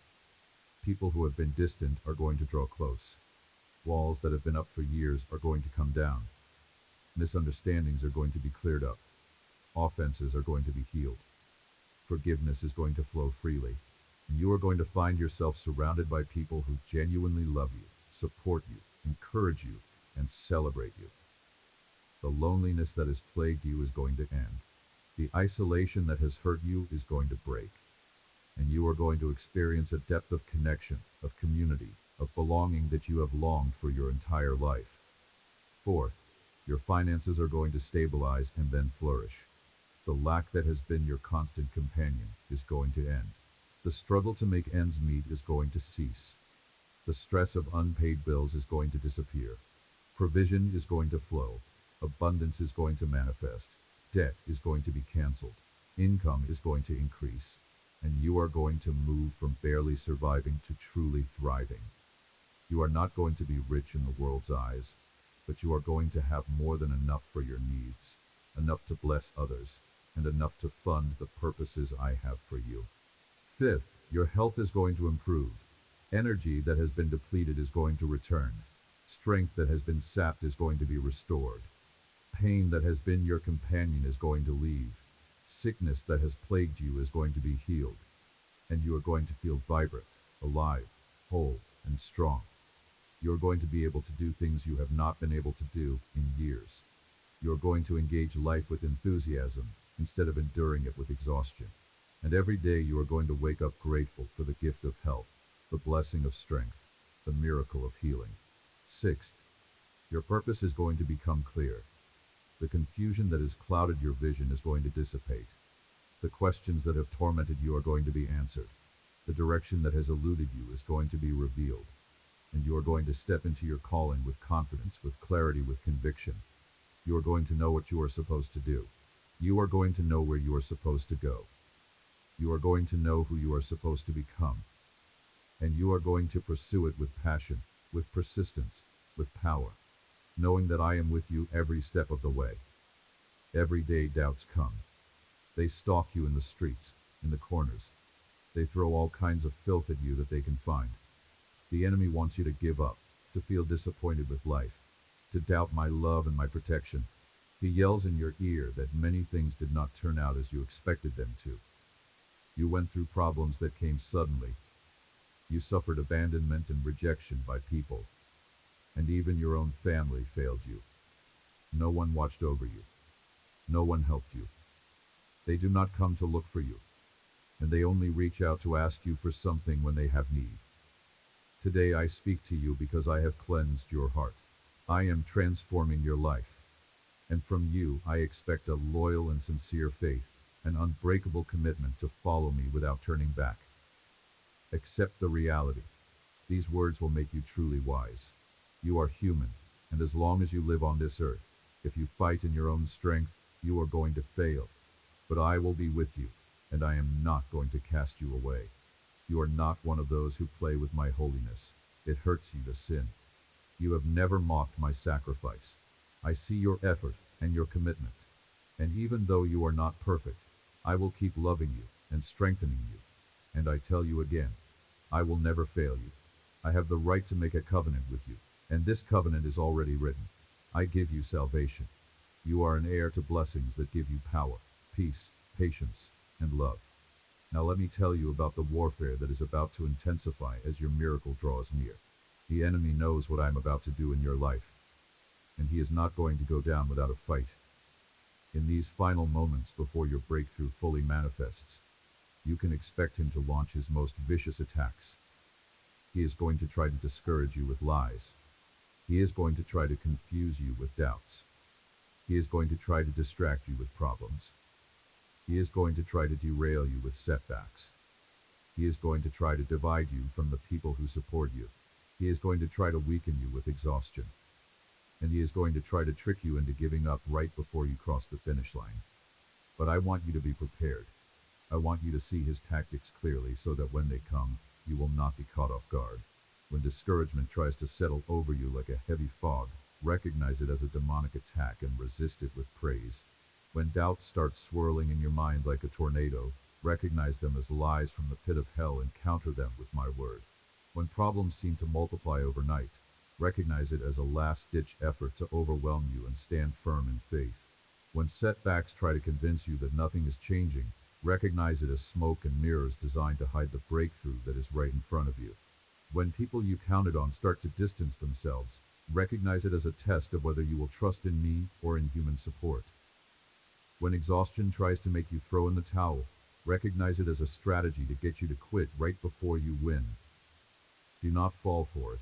S1: People who have been distant are going to draw close. Walls that have been up for years are going to come down. Misunderstandings are going to be cleared up. Offenses are going to be healed. Forgiveness is going to flow freely. And you are going to find yourself surrounded by people who genuinely love you, support you, encourage you, and celebrate you. The loneliness that has plagued you is going to end. The isolation that has hurt you is going to break. And you are going to experience a depth of connection, of community, of belonging that you have longed for your entire life. Fourth, your finances are going to stabilize and then flourish. The lack that has been your constant companion is going to end. The struggle to make ends meet is going to cease. The stress of unpaid bills is going to disappear. Provision is going to flow. Abundance is going to manifest. Debt is going to be canceled. Income is going to increase. And you are going to move from barely surviving to truly thriving. You are not going to be rich in the world's eyes, but you are going to have more than enough for your needs, enough to bless others, and enough to fund the purposes I have for you. Fifth, your health is going to improve. Energy that has been depleted is going to return. Strength that has been sapped is going to be restored. Pain that has been your companion is going to leave. Sickness that has plagued you is going to be healed. And you are going to feel vibrant, alive, whole, and strong. You are going to be able to do things you have not been able to do in years. You are going to engage life with enthusiasm instead of enduring it with exhaustion. And every day you are going to wake up grateful for the gift of health, the blessing of strength, the miracle of healing. Sixth, your purpose is going to become clear. The confusion that has clouded your vision is going to dissipate. The questions that have tormented you are going to be answered. The direction that has eluded you is going to be revealed. And you are going to step into your calling with confidence, with clarity, with conviction. You are going to know what you are supposed to do. You are going to know where you are supposed to go. You are going to know who you are supposed to become. And you are going to pursue it with passion, with persistence, with power, knowing that I am with you every step of the way. Every day doubts come. They stalk you in the streets, in the corners. They throw all kinds of filth at you that they can find. The enemy wants you to give up, to feel disappointed with life, to doubt my love and my protection. He yells in your ear that many things did not turn out as you expected them to. You went through problems that came suddenly. You suffered abandonment and rejection by people. And even your own family failed you. No one watched over you. No one helped you. They do not come to look for you. And they only reach out to ask you for something when they have need. Today I speak to you because I have cleansed your heart. I am transforming your life. And from you I expect a loyal and sincere faith, an unbreakable commitment to follow me without turning back. Accept the reality. These words will make you truly wise. You are human, and as long as you live on this earth, if you fight in your own strength, you are going to fail. But I will be with you, and I am not going to cast you away. You are not one of those who play with my holiness. It hurts you to sin. You have never mocked my sacrifice. I see your effort and your commitment. And even though you are not perfect, I will keep loving you and strengthening you. And I tell you again, I will never fail you. I have the right to make a covenant with you, And this covenant is already written. I give you salvation. You are an heir to blessings that give you power, peace, patience, and love. Now let me tell you about the warfare that is about to intensify as your miracle draws near. The enemy knows what I am about to do in your life, and he is not going to go down without a fight. In these final moments before your breakthrough fully manifests, you can expect him to launch his most vicious attacks. He is going to try to discourage you with lies. He is going to try to confuse you with doubts. He is going to try to distract you with problems. He is going to try to derail you with setbacks. He is going to try to divide you from the people who support you. He is going to try to weaken you with exhaustion. And he is going to try to trick you into giving up right before you cross the finish line. But I want you to be prepared. I want you to see his tactics clearly so that when they come, you will not be caught off guard. When discouragement tries to settle over you like a heavy fog, recognize it as a demonic attack and resist it with praise. When doubts start swirling in your mind like a tornado, recognize them as lies from the pit of hell and counter them with my word. When problems seem to multiply overnight, recognize it as a last-ditch effort to overwhelm you and stand firm in faith. When setbacks try to convince you that nothing is changing, recognize it as smoke and mirrors designed to hide the breakthrough that is right in front of you. When people you counted on start to distance themselves, recognize it as a test of whether you will trust in me or in human support. When exhaustion tries to make you throw in the towel, recognize it as a strategy to get you to quit right before you win. Do not fall for it.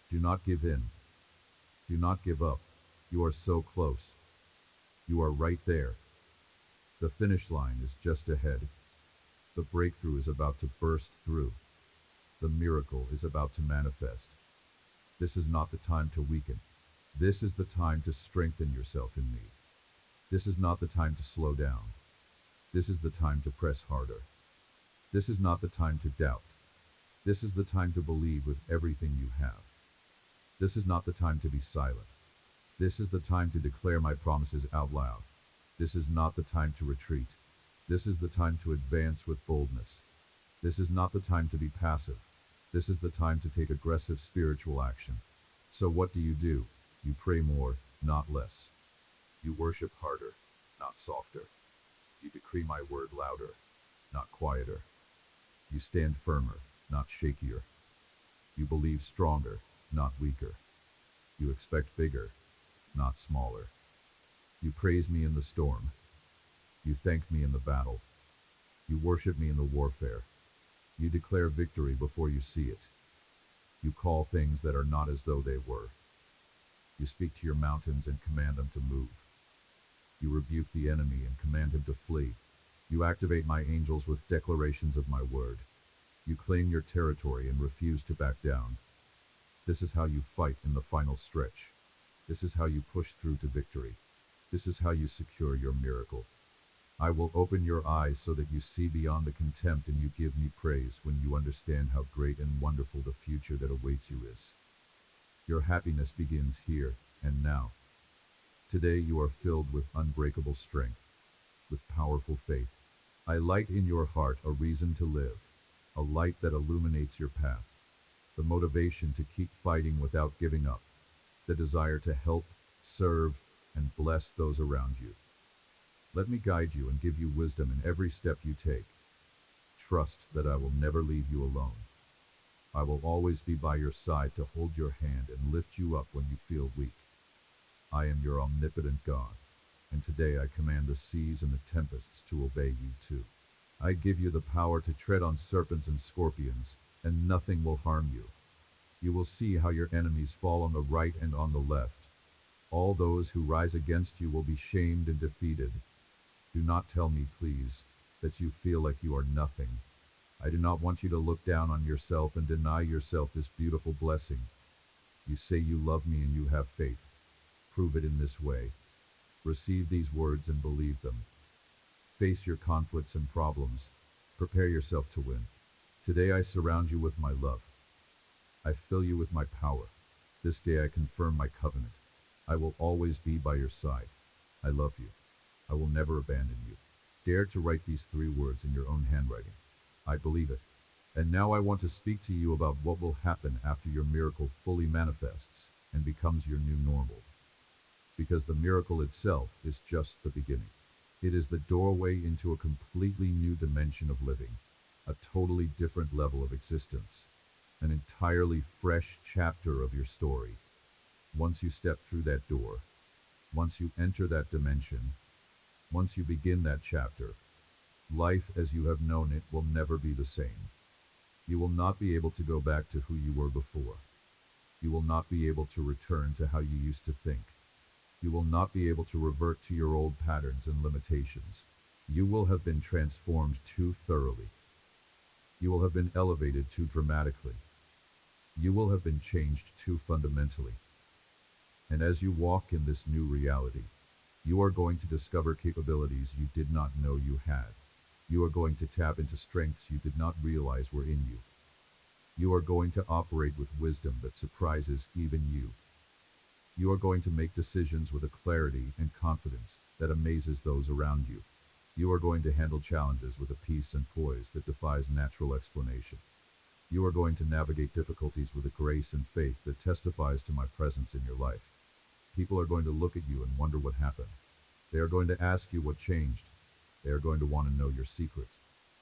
S1: Do not give in. Do not give up. You are so close. You are right there. The finish line is just ahead. The breakthrough is about to burst through. The miracle is about to manifest. This is not the time to weaken. This is the time to strengthen yourself in me. This is not the time to slow down. This is the time to press harder. This is not the time to doubt. This is the time to believe with everything you have. This is not the time to be silent. This is the time to declare my promises out loud. This is not the time to retreat. This is the time to advance with boldness. This is not the time to be passive. This is the time to take aggressive spiritual action. So what do? You pray more, not less. You worship harder, not softer. You decree my word louder, not quieter. You stand firmer, not shakier. You believe stronger, not weaker. You expect bigger, not smaller. You praise me in the storm. You thank me in the battle. You worship me in the warfare. You declare victory before you see it. You call things that are not as though they were. You speak to your mountains and command them to move. You rebuke the enemy and command him to flee. You activate my angels with declarations of my word. You claim your territory and refuse to back down. This is how you fight in the final stretch. This is how you push through to victory. This is how you secure your miracle. I will open your eyes so that you see beyond the contempt and you give me praise when you understand how great and wonderful the future that awaits you is. Your happiness begins here and now. Today you are filled with unbreakable strength, with powerful faith. I light in your heart a reason to live, a light that illuminates your path, the motivation to keep fighting without giving up, the desire to help, serve, and bless those around you. Let me guide you and give you wisdom in every step you take. Trust that I will never leave you alone. I will always be by your side to hold your hand and lift you up when you feel weak. I am your omnipotent God, and today I command the seas and the tempests to obey you too. I give you the power to tread on serpents and scorpions, and nothing will harm you. You will see how your enemies fall on the right and on the left. All those who rise against you will be shamed and defeated. Do not tell me, please, that you feel like you are nothing. I do not want you to look down on yourself and deny yourself this beautiful blessing. You say you love me and you have faith. Prove it in this way. Receive these words and believe them. Face your conflicts and problems. Prepare yourself to win. Today I surround you with my love. I fill you with my power. This day I confirm my covenant. I will always be by your side. I love you. I will never abandon you. Dare to write these 3 words in your own handwriting. I believe it. And now I want to speak to you about what will happen after your miracle fully manifests and becomes your new normal. Because the miracle itself is just the beginning. It is the doorway into a completely new dimension of living, a totally different level of existence, an entirely fresh chapter of your story. Once you step through that door, once you enter that dimension, once you begin that chapter, life as you have known it will never be the same. You will not be able to go back to who you were before. You will not be able to return to how you used to think. You will not be able to revert to your old patterns and limitations. You will have been transformed too thoroughly. You will have been elevated too dramatically. You will have been changed too fundamentally. And as you walk in this new reality, you are going to discover capabilities you did not know you had. You are going to tap into strengths you did not realize were in you. You are going to operate with wisdom that surprises even you. You are going to make decisions with a clarity and confidence that amazes those around you. You are going to handle challenges with a peace and poise that defies natural explanation. You are going to navigate difficulties with a grace and faith that testifies to my presence in your life. People are going to look at you and wonder what happened. They are going to ask you what changed. They are going to want to know your secret.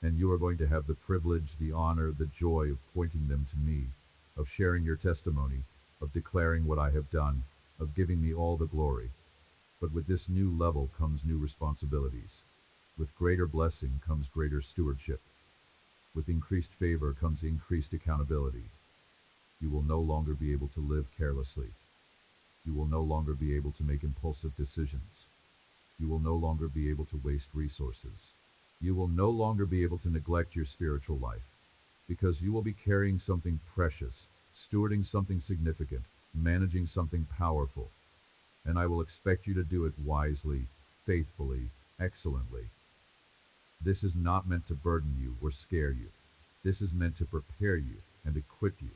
S1: And you are going to have the privilege, the honor, the joy of pointing them to me, of sharing your testimony, of declaring what I have done, of giving me all the glory. But with this new level comes new responsibilities. With greater blessing comes greater stewardship. With increased favor comes increased accountability. You will no longer be able to live carelessly. You will no longer be able to make impulsive decisions. You will no longer be able to waste resources. You will no longer be able to neglect your spiritual life, because you will be carrying something precious, stewarding something significant, managing something powerful. And I will expect you to do it wisely, faithfully, excellently. This is not meant to burden you or scare you. This is meant to prepare you and equip you,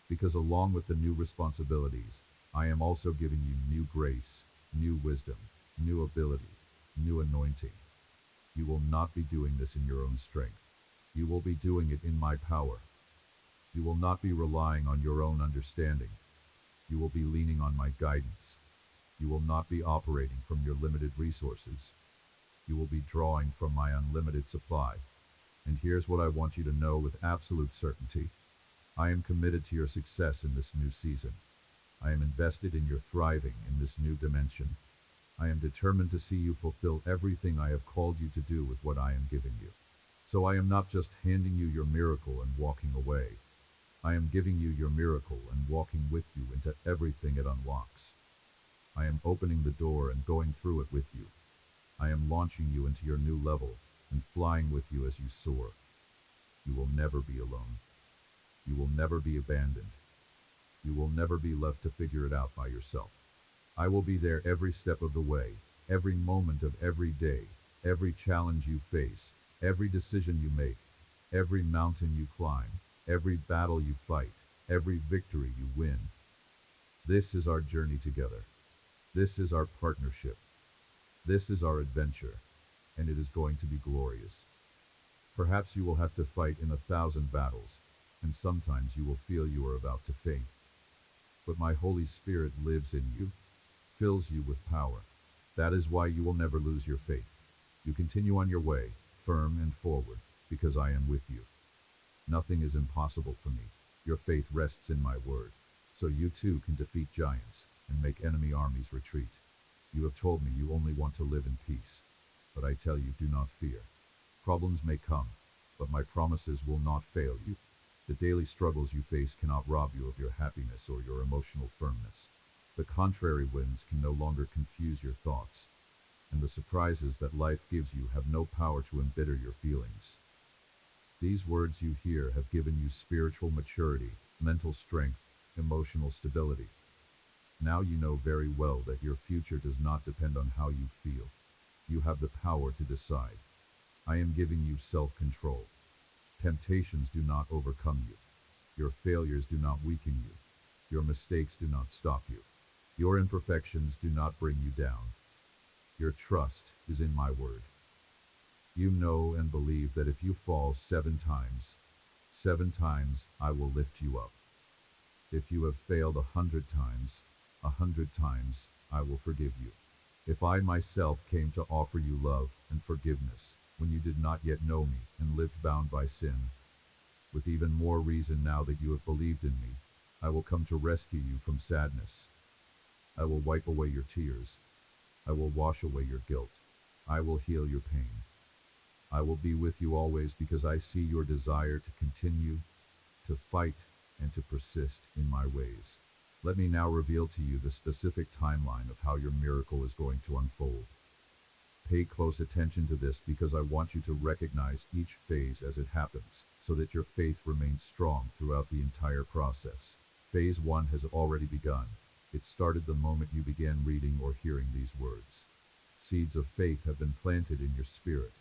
S1: because along with the new responsibilities, I am also giving you new grace, new wisdom, new ability, new anointing. You will not be doing this in your own strength. You will be doing it in my power. You will not be relying on your own understanding. You will be leaning on my guidance. You will not be operating from your limited resources. You will be drawing from my unlimited supply. And here's what I want you to know with absolute certainty. I am committed to your success in this new season. I am invested in your thriving in this new dimension. I am determined to see you fulfill everything I have called you to do with what I am giving you. So I am not just handing you your miracle and walking away. I am giving you your miracle and walking with you into everything it unlocks. I am opening the door and going through it with you. I am launching you into your new level and flying with you as you soar. You will never be alone. You will never be abandoned. You will never be left to figure it out by yourself. I will be there every step of the way, every moment of every day, every challenge you face, every decision you make, every mountain you climb, every battle you fight, every victory you win. This is our journey together. This is our partnership. This is our adventure, and it is going to be glorious. Perhaps you will have to fight in 1,000 battles, and sometimes you will feel you are about to faint. But my Holy Spirit lives in you, fills you with power. That is why you will never lose your faith. You continue on your way, firm and forward, because I am with you. Nothing is impossible for me. Your faith rests in my word, so you too can defeat giants and make enemy armies retreat. You have told me you only want to live in peace, but I tell you, do not fear. Problems may come, but my promises will not fail you. The daily struggles you face cannot rob you of your happiness or your emotional firmness. The contrary winds can no longer confuse your thoughts, and the surprises that life gives you have no power to embitter your feelings. These words you hear have given you spiritual maturity, mental strength, emotional stability. Now you know very well that your future does not depend on how you feel. You have the power to decide. I am giving you self-control. Temptations do not overcome you. Your failures do not weaken you. Your mistakes do not stop you. Your imperfections do not bring you down. Your trust is in my word. You know and believe that if you fall 7 times, 7 times I will lift you up. If you have failed 100 times, 100 times I will forgive you. If I myself came to offer you love and forgiveness when you did not yet know me and lived bound by sin, with even more reason now that you have believed in me, I will come to rescue you from sadness. I will wipe away your tears. I will wash away your guilt. I will heal your pain. I will be with you always because I see your desire to continue, to fight, and to persist in my ways. Let me now reveal to you the specific timeline of how your miracle is going to unfold. Pay close attention to this because I want you to recognize each phase as it happens, so that your faith remains strong throughout the entire process. Phase 1 has already begun. It started the moment you began reading or hearing these words. Seeds of faith have been planted in your spirit.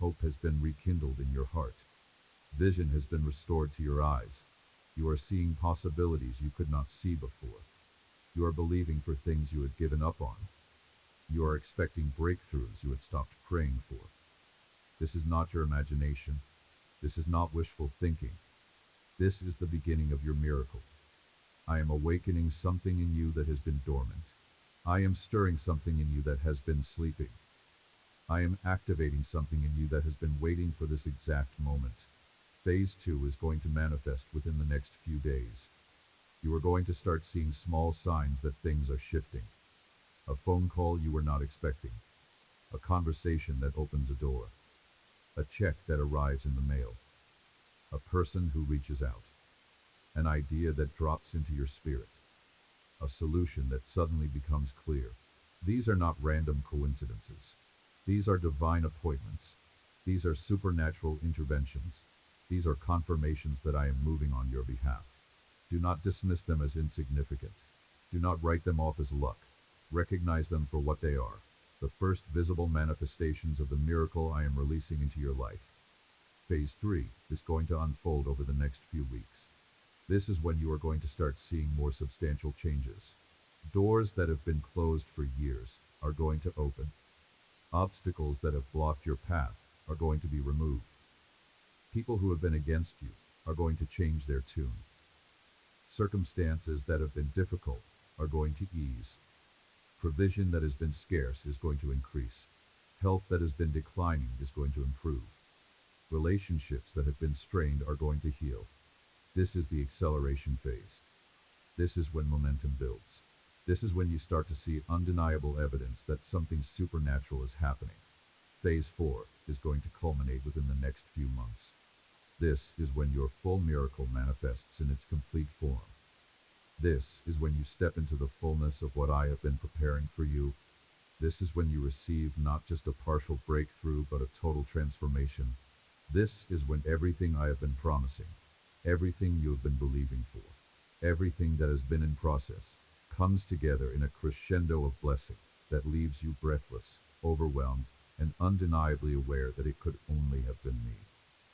S1: Hope has been rekindled in your heart. Vision has been restored to your eyes. You are seeing possibilities you could not see before. You are believing for things you had given up on. You are expecting breakthroughs you had stopped praying for. This is not your imagination. This is not wishful thinking. This is the beginning of your miracle. I am awakening something in you that has been dormant. I am stirring something in you that has been sleeping. I am activating something in you that has been waiting for this exact moment. Phase 2 is going to manifest within the next few days. You are going to start seeing small signs that things are shifting. A phone call you were not expecting. A conversation that opens a door. A check that arrives in the mail. A person who reaches out. An idea that drops into your spirit. A solution that suddenly becomes clear. These are not random coincidences. These are divine appointments. These are supernatural interventions. These are confirmations that I am moving on your behalf. Do not dismiss them as insignificant. Do not write them off as luck. Recognize them for what they are, the first visible manifestations of the miracle I am releasing into your life. Phase 3 is going to unfold over the next few weeks. This is when you are going to start seeing more substantial changes. Doors that have been closed for years are going to open. Obstacles that have blocked your path are going to be removed. People who have been against you are going to change their tune. Circumstances that have been difficult are going to ease. Provision that has been scarce is going to increase. Health that has been declining is going to improve. Relationships that have been strained are going to heal. This is the acceleration phase. This is when momentum builds. This is when you start to see undeniable evidence that something supernatural is happening. Phase 4 is going to culminate within the next few months. This is when your full miracle manifests in its complete form. This is when you step into the fullness of what I have been preparing for you. This is when you receive not just a partial breakthrough, but a total transformation. This is when everything I have been promising, everything you have been believing for, everything that has been in process, comes together in a crescendo of blessing that leaves you breathless, overwhelmed, and undeniably aware that it could only have been me.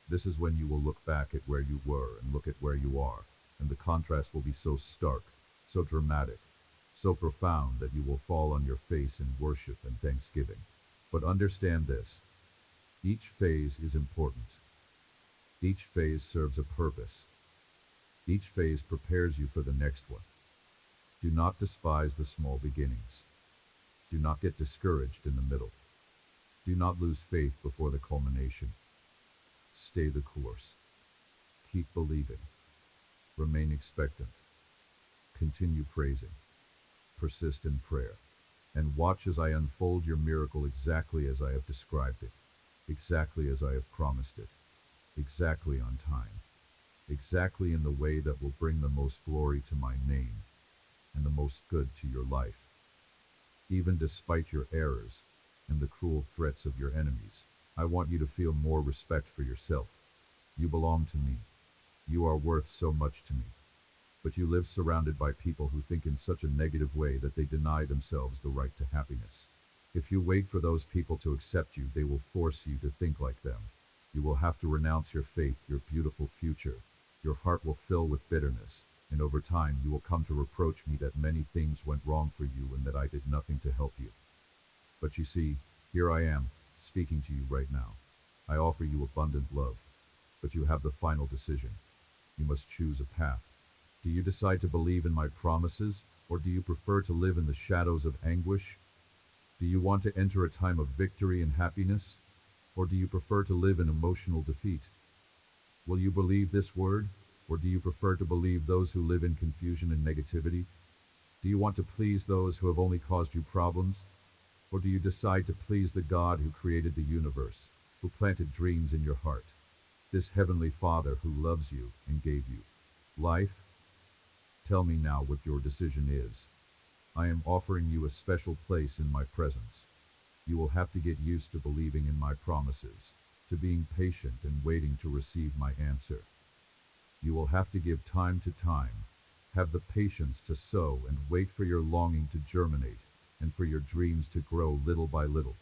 S1: This is when you will look back at where you were and look at where you are, and the contrast will be so stark, so dramatic, so profound that you will fall on your face in worship and thanksgiving. But understand this: each phase is important. Each phase serves a purpose. Each phase prepares you for the next one. Do not despise the small beginnings. Do not get discouraged in the middle. Do not lose faith before the culmination. Stay the course. Keep believing. Remain expectant. Continue praising. Persist in prayer. And watch as I unfold your miracle exactly as I have described it, exactly as I have promised it, exactly on time, exactly in the way that will bring the most glory to my name and the most good to your life. Even despite your errors and the cruel threats of your enemies, I want you to feel more respect for yourself. You belong to me. You are worth so much to me. But you live surrounded by people who think in such a negative way that they deny themselves the right to happiness. If you wait for those people to accept you, they will force you to think like them. You will have to renounce your faith, your beautiful future. Your heart will fill with bitterness, and over time you will come to reproach me that many things went wrong for you and that I did nothing to help you. But you see, here I am, speaking to you right now. I offer you abundant love. But you have the final decision. You must choose a path. Do you decide to believe in my promises, or do you prefer to live in the shadows of anguish? Do you want to enter a time of victory and happiness, or do you prefer to live in emotional defeat? Will you believe this word, or do you prefer to believe those who live in confusion and negativity? Do you want to please those who have only caused you problems, or do you decide to please the God who created the universe, who planted dreams in your heart? This heavenly Father who loves you and gave you life? Tell me now what your decision is. I am offering you a special place in my presence. You will have to get used to believing in my promises, to being patient and waiting to receive my answer. You will have to give time to time, have the patience to sow and wait for your longing to germinate and for your dreams to grow little by little.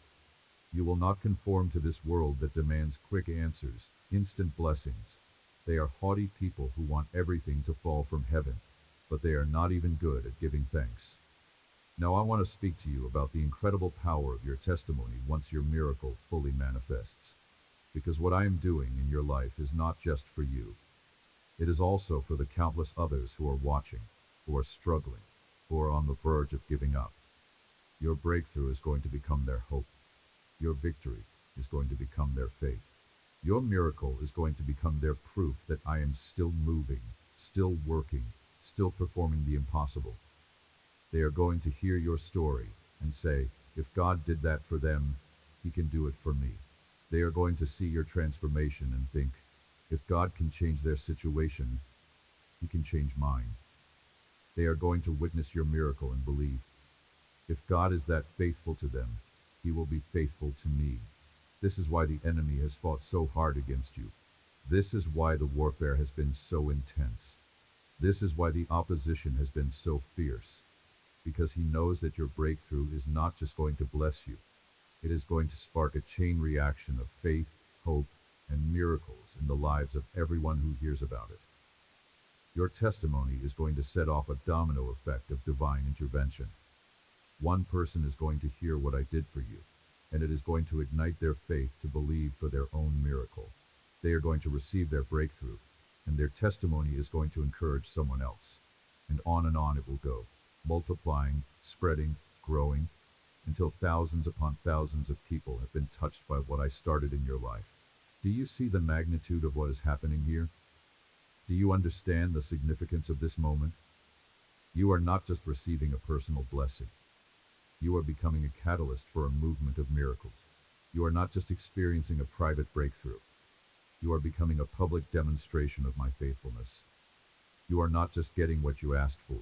S1: You will not conform to this world that demands quick answers, instant blessings. They are haughty people who want everything to fall from heaven, but they are not even good at giving thanks. Now I want to speak to you about the incredible power of your testimony once your miracle fully manifests. Because what I am doing in your life is not just for you. It is also for the countless others who are watching, who are struggling, who are on the verge of giving up. Your breakthrough is going to become their hope. Your victory is going to become their faith. Your miracle is going to become their proof that I am still moving, still working, still performing the impossible. They are going to hear your story and say, if God did that for them, He can do it for me. They are going to see your transformation and think, if God can change their situation, He can change mine. They are going to witness your miracle and believe, if God is that faithful to them, He will be faithful to me. This is why the enemy has fought so hard against you. This is why the warfare has been so intense. This is why the opposition has been so fierce. Because he knows that your breakthrough is not just going to bless you. It is going to spark a chain reaction of faith, hope, and miracles in the lives of everyone who hears about it. Your testimony is going to set off a domino effect of divine intervention. One person is going to hear what I did for you, and it is going to ignite their faith to believe for their own miracle. They are going to receive their breakthrough, and their testimony is going to encourage someone else. And on it will go, multiplying, spreading, growing, until thousands upon thousands of people have been touched by what I started in your life. Do you see the magnitude of what is happening here? Do you understand the significance of this moment? You are not just receiving a personal blessing. You are becoming a catalyst for a movement of miracles. You are not just experiencing a private breakthrough. You are becoming a public demonstration of my faithfulness. You are not just getting what you asked for.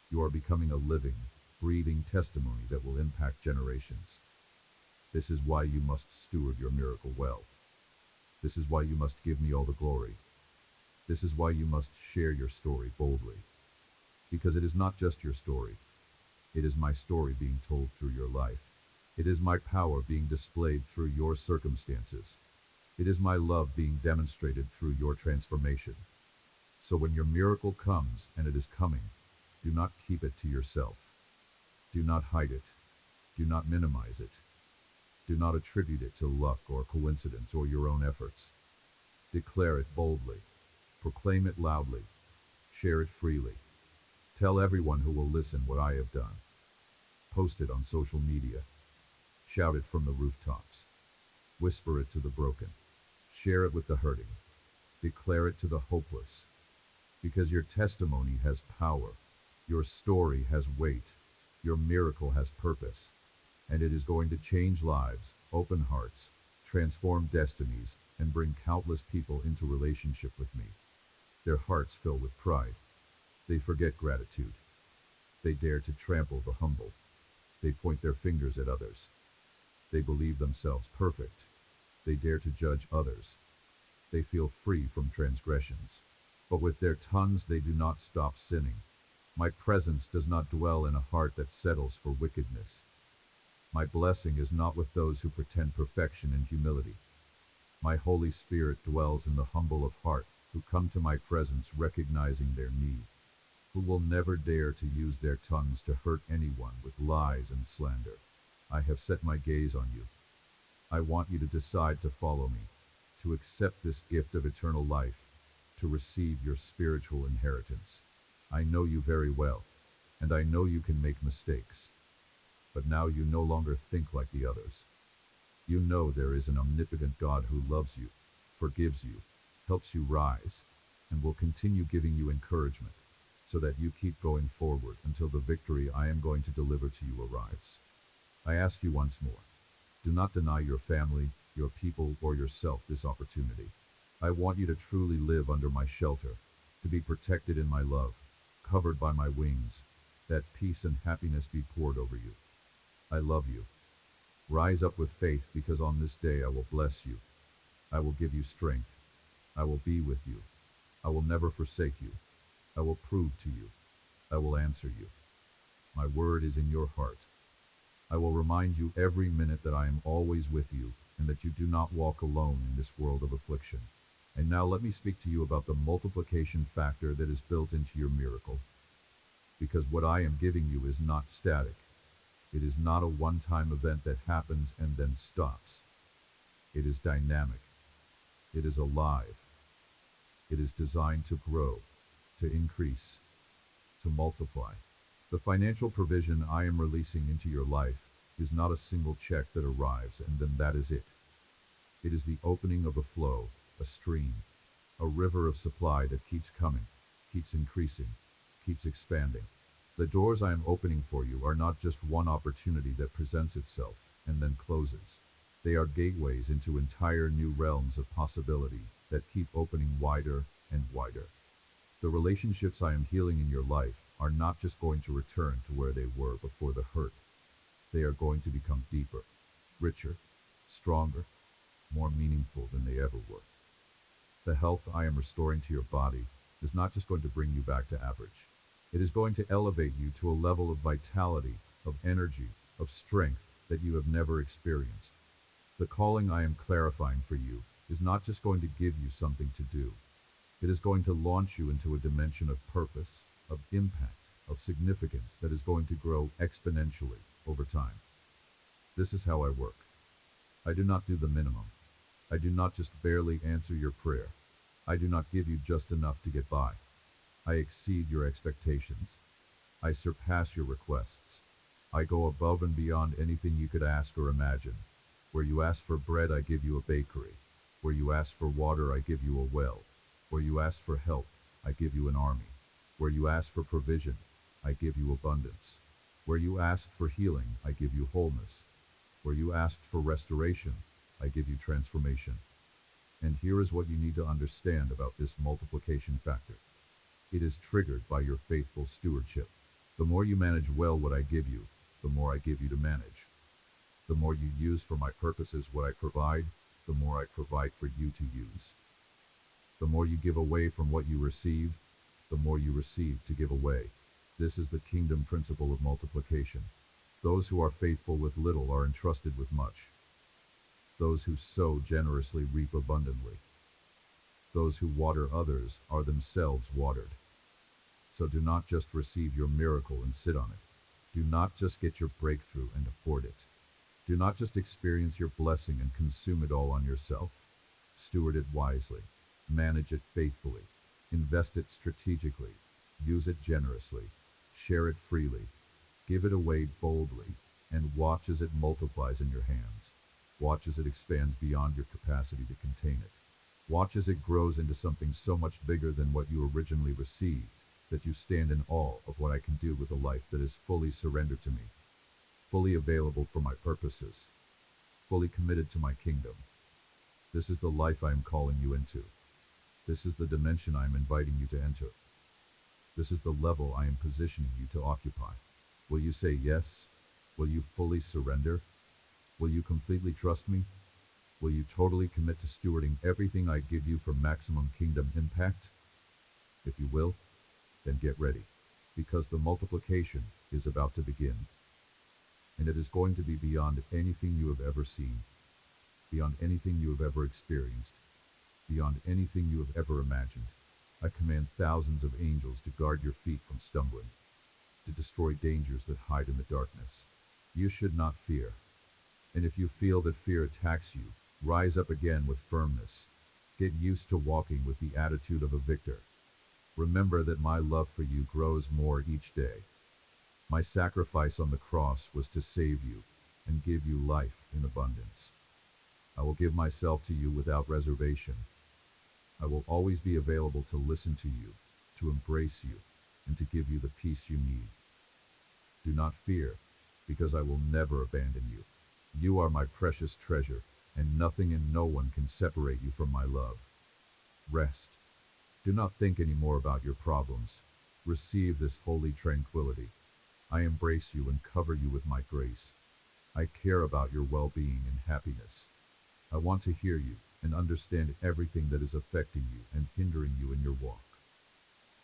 S1: You are becoming a living, breathing testimony that will impact generations. This is why you must steward your miracle well. This is why you must give me all the glory. This is why you must share your story boldly. Because it is not just your story. It is my story being told through your life. It is my power being displayed through your circumstances. It is my love being demonstrated through your transformation. So when your miracle comes, and it is coming, do not keep it to yourself. Do not hide it. Do not minimize it. Do not attribute it to luck or coincidence or your own efforts. Declare it boldly. Proclaim it loudly. Share it freely. Tell everyone who will listen what I have done. Post it on social media. Shout it from the rooftops. Whisper it to the broken. Share it with the hurting. Declare it to the hopeless. Because your testimony has power. Your story has weight. Your miracle has purpose. And it is going to change lives, open hearts, transform destinies, and bring countless people into relationship with me. Their hearts fill with pride. They forget gratitude. They dare to trample the humble. They point their fingers at others. They believe themselves perfect. They dare to judge others. They feel free from transgressions. But with their tongues they do not stop sinning. My presence does not dwell in a heart that settles for wickedness. My blessing is not with those who pretend perfection and humility. My Holy Spirit dwells in the humble of heart, who come to my presence recognizing their need, who will never dare to use their tongues to hurt anyone with lies and slander. I have set my gaze on you. I want you to decide to follow me. to accept this gift of eternal life, to receive your spiritual inheritance. I know you very well, and I know you can make mistakes. But now you no longer think like the others. You know there is an omnipotent God who loves you, forgives you, helps you rise, and will continue giving you encouragement, so that you keep going forward until the victory I am going to deliver to you arrives. I ask you once more, do not deny your family, your people, or yourself this opportunity. I want you to truly live under my shelter, to be protected in my love, covered by my wings, that peace and happiness be poured over you. I love you. Rise up with faith, because on this day I will bless you. I will give you strength. I will be with you. I will never forsake you. I will prove to you. I will answer you. My word is in your heart. I will remind you every minute that I am always with you, and that you do not walk alone in this world of affliction. And now let me speak to you about the multiplication factor that is built into your miracle. Because what I am giving you is not static. It is not a one-time event that happens and then stops. It is dynamic. It is alive. It is designed to grow, to increase, to multiply. The financial provision I am releasing into your life is not a single check that arrives and then that is it. It is the opening of a flow, a stream, a river of supply that keeps coming, keeps increasing, keeps expanding. The doors I am opening for you are not just one opportunity that presents itself and then closes. They are gateways into entire new realms of possibility that keep opening wider and wider. The relationships I am healing in your life are not just going to return to where they were before the hurt. They are going to become deeper, richer, stronger, more meaningful than they ever were. The health I am restoring to your body is not just going to bring you back to average. It is going to elevate you to a level of vitality, of energy, of strength that you have never experienced. The calling I am clarifying for you is not just going to give you something to do. It is going to launch you into a dimension of purpose, of impact, of significance that is going to grow exponentially over time. This is how I work. I do not do the minimum. I do not just barely answer your prayer. I do not give you just enough to get by. I exceed your expectations. I surpass your requests. I go above and beyond anything you could ask or imagine. Where you ask for bread, I give you a bakery. Where you ask for water, I give you a well. Where you ask for help, I give you an army. Where you ask for provision, I give you abundance. Where you asked for healing, I give you wholeness. Where you asked for restoration, I give you transformation. And here is what you need to understand about this multiplication factor. It is triggered by your faithful stewardship. The more you manage well what I give you, the more I give you to manage. The more you use for my purposes what I provide, the more I provide for you to use. The more you give away from what you receive, the more you receive to give away. This is the kingdom principle of multiplication. Those who are faithful with little are entrusted with much. Those who sow generously reap abundantly. Those who water others are themselves watered. So do not just receive your miracle and sit on it. Do not just get your breakthrough and hoard it. Do not just experience your blessing and consume it all on yourself. Steward it wisely. Manage it faithfully. Invest it strategically. Use it generously. Share it freely. Give it away boldly. And watch as it multiplies in your hands. Watch as it expands beyond your capacity to contain it. Watch as it grows into something so much bigger than what you originally received, that you stand in awe of what I can do with a life that is fully surrendered to me, fully available for my purposes, fully committed to my kingdom. This is the life I am calling you into. This is the dimension I am inviting you to enter. This is the level I am positioning you to occupy. Will you say yes? Will you fully surrender? Will you completely trust me? Will you totally commit to stewarding everything I give you for maximum kingdom impact? If you will, then get ready, because the multiplication is about to begin. And it is going to be beyond anything you have ever seen, beyond anything you have ever experienced, beyond anything you have ever imagined. I command thousands of angels to guard your feet from stumbling, to destroy dangers that hide in the darkness. You should not fear. And if you feel that fear attacks you, Rise up again with firmness. Get used to walking with the attitude of a victor. Remember that my love for you grows more each day. My sacrifice on the cross was to save you and give you life in abundance. I will give myself to you without reservation. I will always be available to listen to you, to embrace you, and to give you the peace you need. Do not fear, because I will never abandon you. You are my precious treasure, and nothing and no one can separate you from my love. Rest. Do not think any more about your problems. Receive this holy tranquility. I embrace you and cover you with my grace. I care about your well-being and happiness. I want to hear you and understand everything that is affecting you and hindering you in your walk.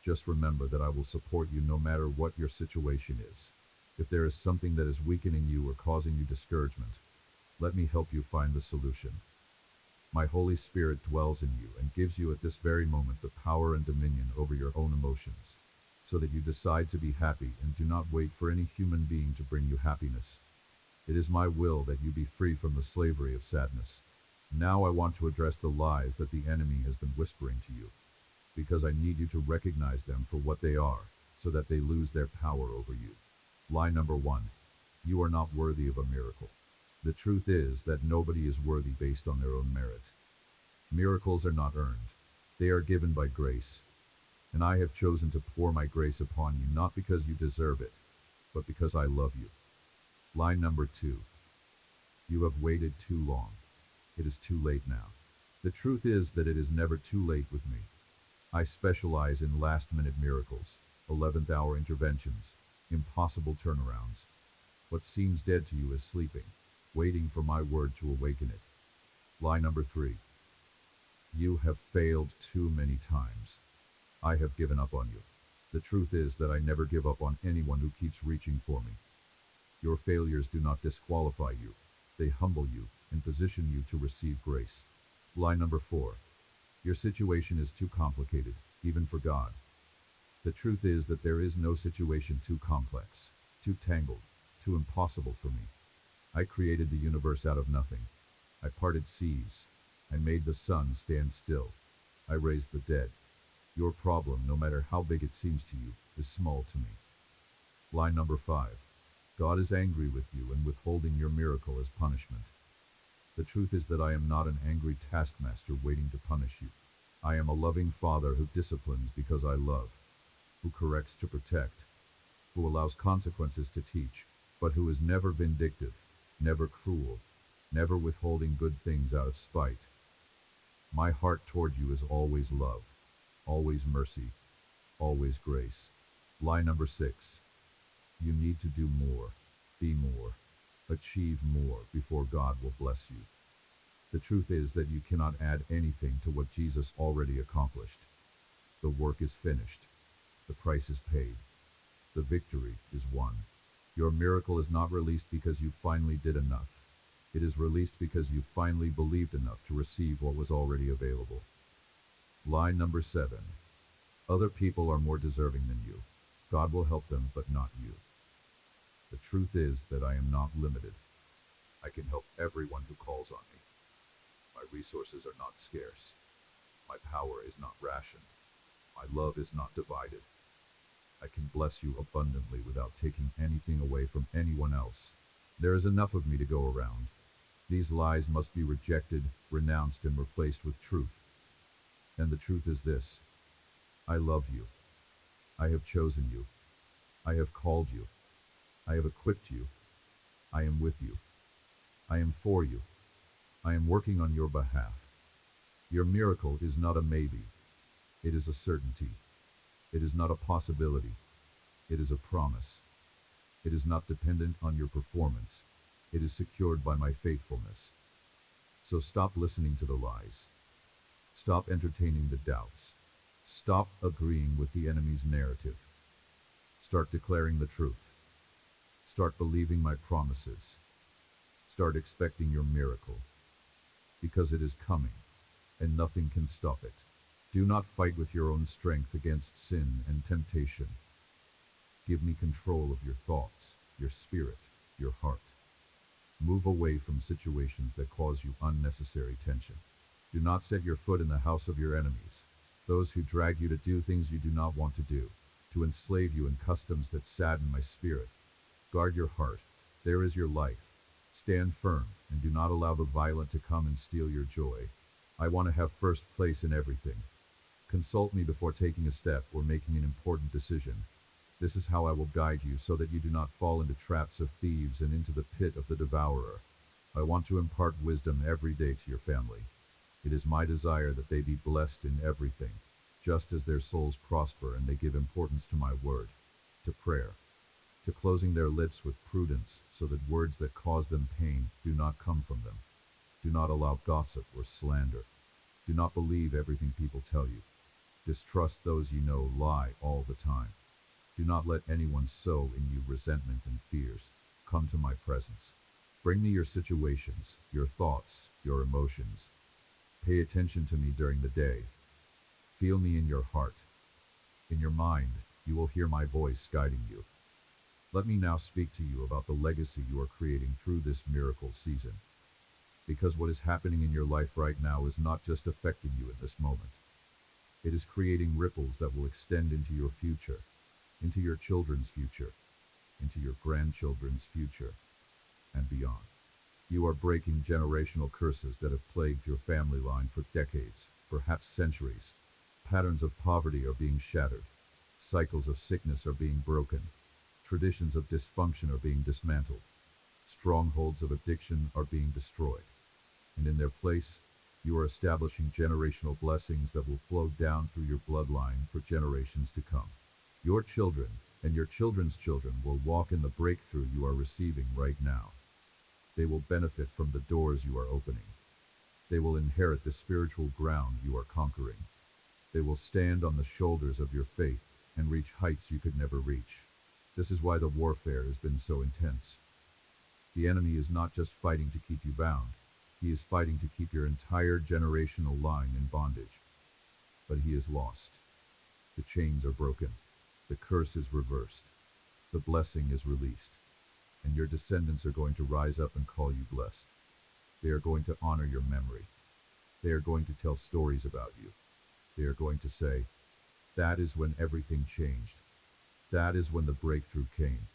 S1: Just remember that I will support you no matter what your situation is. If there is something that is weakening you or causing you discouragement, let me help you find the solution. My Holy Spirit dwells in you and gives you at this very moment the power and dominion over your own emotions, so that you decide to be happy and do not wait for any human being to bring you happiness. It is my will that you be free from the slavery of sadness. Now I want to address the lies that the enemy has been whispering to you, because I need you to recognize them for what they are, so that they lose their power over you. Lie number 1. You are not worthy of a miracle. The truth is that nobody is worthy based on their own merit. Miracles are not earned. They are given by grace. And I have chosen to pour my grace upon you not because you deserve it, but because I love you. Lie number 2. You have waited too long. It is too late now. The truth is that it is never too late with me. I specialize in last-minute miracles, 11th-hour interventions, impossible turnarounds. What seems dead to you is sleeping, waiting for my word to awaken it. Lie number 3. You have failed too many times. I have given up on you. The truth is that I never give up on anyone who keeps reaching for me. Your failures do not disqualify you. They humble you and position you to receive grace. Lie number 4. Your situation is too complicated, even for God. The truth is that there is no situation too complex, too tangled, too impossible for me. I created the universe out of nothing. I parted seas. I made the sun stand still. I raised the dead. Your problem, no matter how big it seems to you, is small to me. Lie number 5. God is angry with you and withholding your miracle as punishment. The truth is that I am not an angry taskmaster waiting to punish you. I am a loving Father who disciplines because I love, who corrects to protect, who allows consequences to teach, but who is never vindictive, never cruel, never withholding good things out of spite. My heart toward you is always love, always mercy, always grace. Lie number 6. You need to do more, be more, achieve more before God will bless you. The truth is that you cannot add anything to what Jesus already accomplished. The work is finished. The price is paid. The victory is won. Your miracle is not released because you finally did enough. It is released because you finally believed enough to receive what was already available. Lie number 7. Other people are more deserving than you. God will help them, but not you. The truth is that I am not limited. I can help everyone who calls on me. My resources are not scarce. My power is not rationed. My love is not divided. I can bless you abundantly without taking anything away from anyone else. There is enough of me to go around. These lies must be rejected, renounced, and replaced with truth. And the truth is this: I love you. I have chosen you. I have called you. I have equipped you. I am with you. I am for you. I am working on your behalf. Your miracle is not a maybe. It is a certainty. It is not a possibility. It is a promise. It is not dependent on your performance. It is secured by my faithfulness. So stop listening to the lies. Stop entertaining the doubts. Stop agreeing with the enemy's narrative. Start declaring the truth. Start believing my promises. Start expecting your miracle. Because it is coming, and nothing can stop it. Do not fight with your own strength against sin and temptation. Give me control of your thoughts, your spirit, your heart. Move away from situations that cause you unnecessary tension. Do not set your foot in the house of your enemies, those who drag you to do things you do not want to do, to enslave you in customs that sadden my spirit. Guard your heart. There is your life. Stand firm, and do not allow the violent to come and steal your joy. I want to have first place in everything. Consult me before taking a step or making an important decision. This is how I will guide you so that you do not fall into traps of thieves and into the pit of the devourer. I want to impart wisdom every day to your family. It is my desire that they be blessed in everything, just as their souls prosper and they give importance to my word, to prayer, to closing their lips with prudence so that words that cause them pain do not come from them. Do not allow gossip or slander. Do not believe everything people tell you. Distrust those you know lie all the time. Do not let anyone sow in you resentment and fears. Come to my presence. Bring me your situations, your thoughts, your emotions. Pay attention to me during the day. Feel me in your heart. In your mind, you will hear my voice guiding you. Let me now speak to you about the legacy you are creating through this miracle season. Because what is happening in your life right now is not just affecting you in this moment. It is creating ripples that will extend into your future, into your children's future, into your grandchildren's future, and beyond. You are breaking generational curses that have plagued your family line for decades, perhaps centuries. Patterns of poverty are being shattered. Cycles of sickness are being broken. Traditions of dysfunction are being dismantled. Strongholds of addiction are being destroyed. And in their place, you are establishing generational blessings that will flow down through your bloodline for generations to come. Your children and your children's children will walk in the breakthrough you are receiving right now. They will benefit from the doors you are opening. They will inherit the spiritual ground you are conquering. They will stand on the shoulders of your faith and reach heights you could never reach. This is why the warfare has been so intense. The enemy is not just fighting to keep you bound. He is fighting to keep your entire generational line in bondage. But he is lost. The chains are broken. The curse is reversed. The blessing is released. And your descendants are going to rise up and call you blessed. They are going to honor your memory. They are going to tell stories about you. They are going to say, that is when everything changed. That is when the breakthrough came.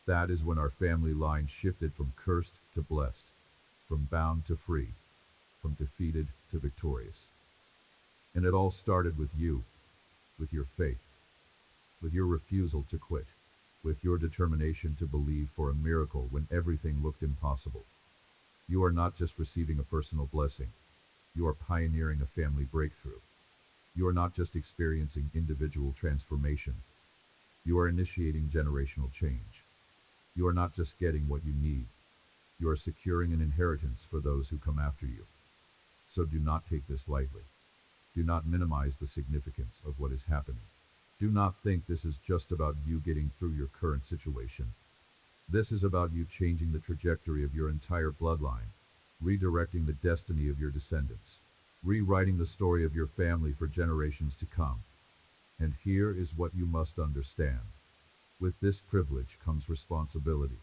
S1: That is when our family line shifted from cursed to blessed, from bound to free, from defeated to victorious. And it all started with you, with your faith, with your refusal to quit, with your determination to believe for a miracle when everything looked impossible. You are not just receiving a personal blessing, you are pioneering a family breakthrough. You are not just experiencing individual transformation, you are initiating generational change. You are not just getting what you need, you are securing an inheritance for those who come after you. So do not take this lightly. Do not minimize the significance of what is happening. Do not think this is just about you getting through your current situation. This is about you changing the trajectory of your entire bloodline, redirecting the destiny of your descendants, rewriting the story of your family for generations to come. And here is what you must understand. With this privilege comes responsibility.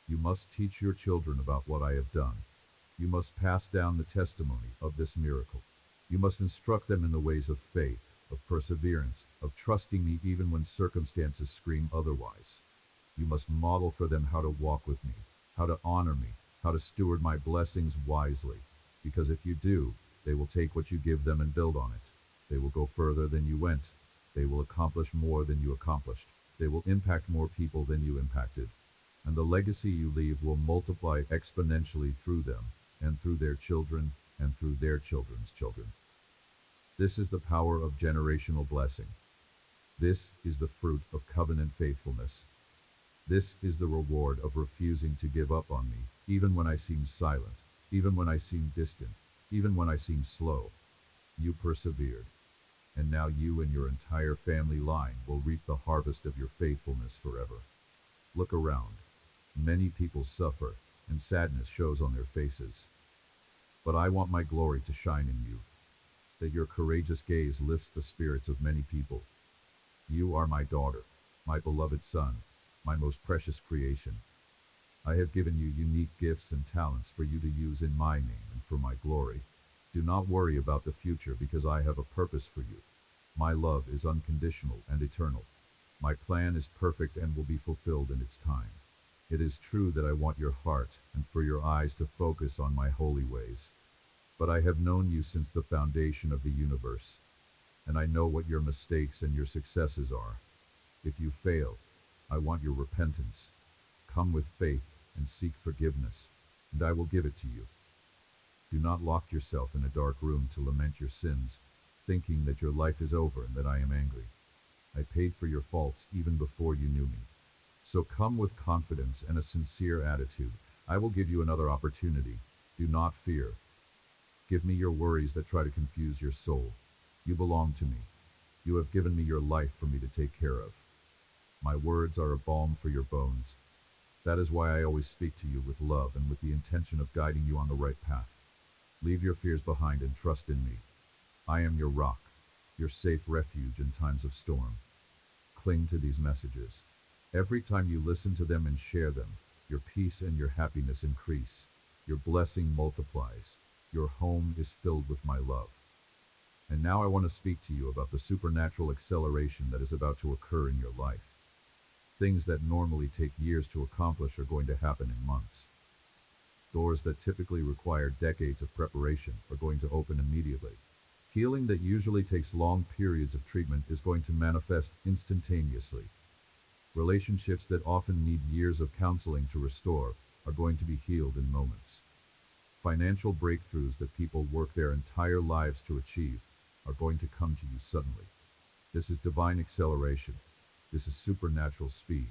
S1: You must teach your children about what I have done. You must pass down the testimony of this miracle. You must instruct them in the ways of faith, of perseverance, of trusting me even when circumstances scream otherwise. You must model for them how to walk with me, how to honor me, how to steward my blessings wisely. Because if you do, they will take what you give them and build on it. They will go further than you went. They will accomplish more than you accomplished. They will impact more people than you impacted. And the legacy you leave will multiply exponentially through them, and through their children, and through their children's children. This is the power of generational blessing. This is the fruit of covenant faithfulness. This is the reward of refusing to give up on me, even when I seem silent, even when I seem distant, even when I seem slow. You persevered. And now you and your entire family line will reap the harvest of your faithfulness forever. Look around. Many people suffer, and sadness shows on their faces. But I want my glory to shine in you, that your courageous gaze lifts the spirits of many people. You are my daughter, my beloved son, my most precious creation. I have given you unique gifts and talents for you to use in my name and for my glory. Do not worry about the future because I have a purpose for you. My love is unconditional and eternal. My plan is perfect and will be fulfilled in its time. It is true that I want your heart and for your eyes to focus on my holy ways. But I have known you since the foundation of the universe, and I know what your mistakes and your successes are. If you fail, I want your repentance. Come with faith and seek forgiveness, and I will give it to you. Do not lock yourself in a dark room to lament your sins, thinking that your life is over and that I am angry. I paid for your faults even before you knew me. So come with confidence and a sincere attitude. I will give you another opportunity. Do not fear. Give me your worries that try to confuse your soul. You belong to me. You have given me your life for me to take care of. My words are a balm for your bones. That is why I always speak to you with love and with the intention of guiding you on the right path. Leave your fears behind and trust in me. I am your rock, your safe refuge in times of storm. Cling to these messages. Every time you listen to them and share them, your peace and your happiness increase. Your blessing multiplies. Your home is filled with my love. And now I want to speak to you about the supernatural acceleration that is about to occur in your life. Things that normally take years to accomplish are going to happen in months. Doors that typically require decades of preparation are going to open immediately. Healing that usually takes long periods of treatment is going to manifest instantaneously. Relationships that often need years of counseling to restore are going to be healed in moments. Financial breakthroughs that people work their entire lives to achieve are going to come to you suddenly. This is divine acceleration. This is supernatural speed.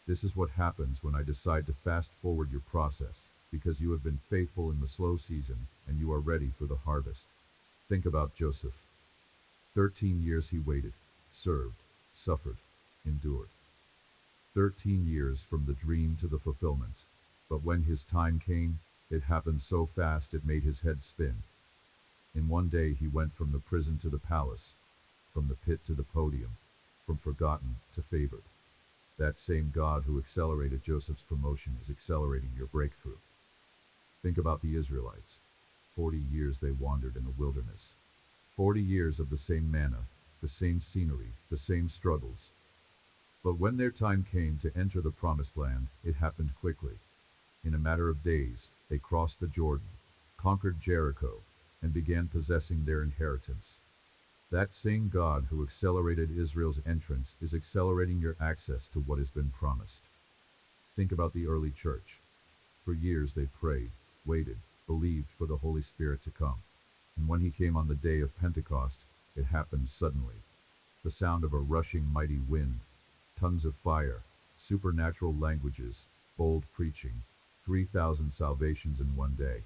S1: This is what happens when I decide to fast forward your process, because you have been faithful in the slow season and you are ready for the harvest. Think about Joseph. 13 years he waited, served, suffered, endured. 13 years from the dream to the fulfillment. But when his time came, it happened so fast it made his head spin. In one day he went from the prison to the palace, from the pit to the podium, from forgotten to favored. That same God who accelerated Joseph's promotion is accelerating your breakthrough. Think about the Israelites. 40 years they wandered in the wilderness. 40 years of the same manna, the same scenery, the same struggles. But when their time came to enter the promised land, it happened quickly. In a matter of days, they crossed the Jordan, conquered Jericho, and began possessing their inheritance. That same God who accelerated Israel's entrance is accelerating your access to what has been promised. Think about the early church. For years they prayed, waited, believed for the Holy Spirit to come. And when he came on the day of Pentecost, it happened suddenly. The sound of a rushing mighty wind, tongues of fire, supernatural languages, bold preaching, 3,000 salvations in one day.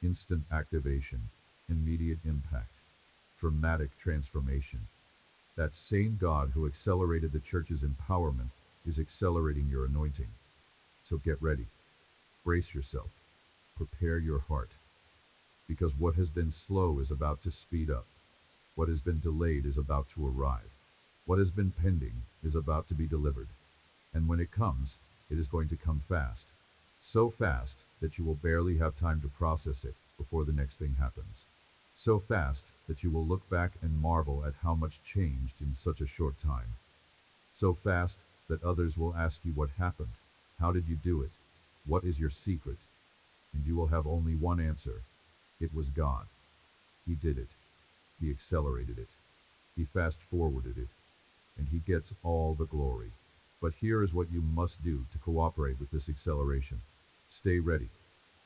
S1: Instant activation, immediate impact, dramatic transformation. That same God who accelerated the church's empowerment is accelerating your anointing. So get ready. Brace yourself. Prepare your heart. Because what has been slow is about to speed up. What has been delayed is about to arrive. What has been pending is about to be delivered. And when it comes, it is going to come fast. So fast that you will barely have time to process it before the next thing happens. So fast that you will look back and marvel at how much changed in such a short time. So fast that others will ask you what happened. How did you do it? What is your secret? And you will have only one answer. It was God. He did it. He accelerated it. He fast-forwarded it. And he gets all the glory. But here is what you must do to cooperate with this acceleration. Stay ready.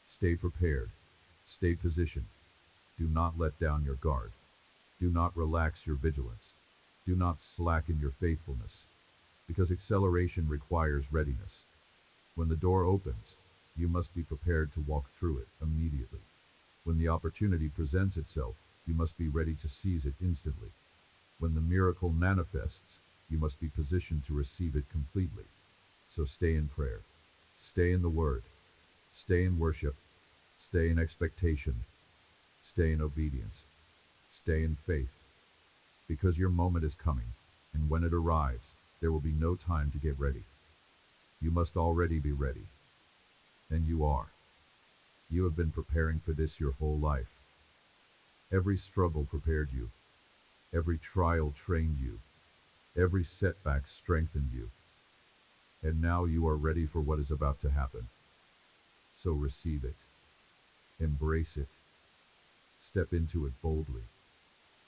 S1: Stay prepared. Stay positioned. Do not let down your guard. Do not relax your vigilance. Do not slacken your faithfulness. Because acceleration requires readiness. When the door opens, you must be prepared to walk through it immediately. When the opportunity presents itself, you must be ready to seize it instantly. When the miracle manifests, you must be positioned to receive it completely. So stay in prayer. Stay in the Word. Stay in worship. Stay in expectation. Stay in obedience. Stay in faith. Because your moment is coming, and when it arrives, there will be no time to get ready. You must already be ready. And you are. You have been preparing for this your whole life. Every struggle prepared you. Every trial trained you. Every setback strengthened you. And now you are ready for what is about to happen. So receive it. Embrace it. Step into it boldly,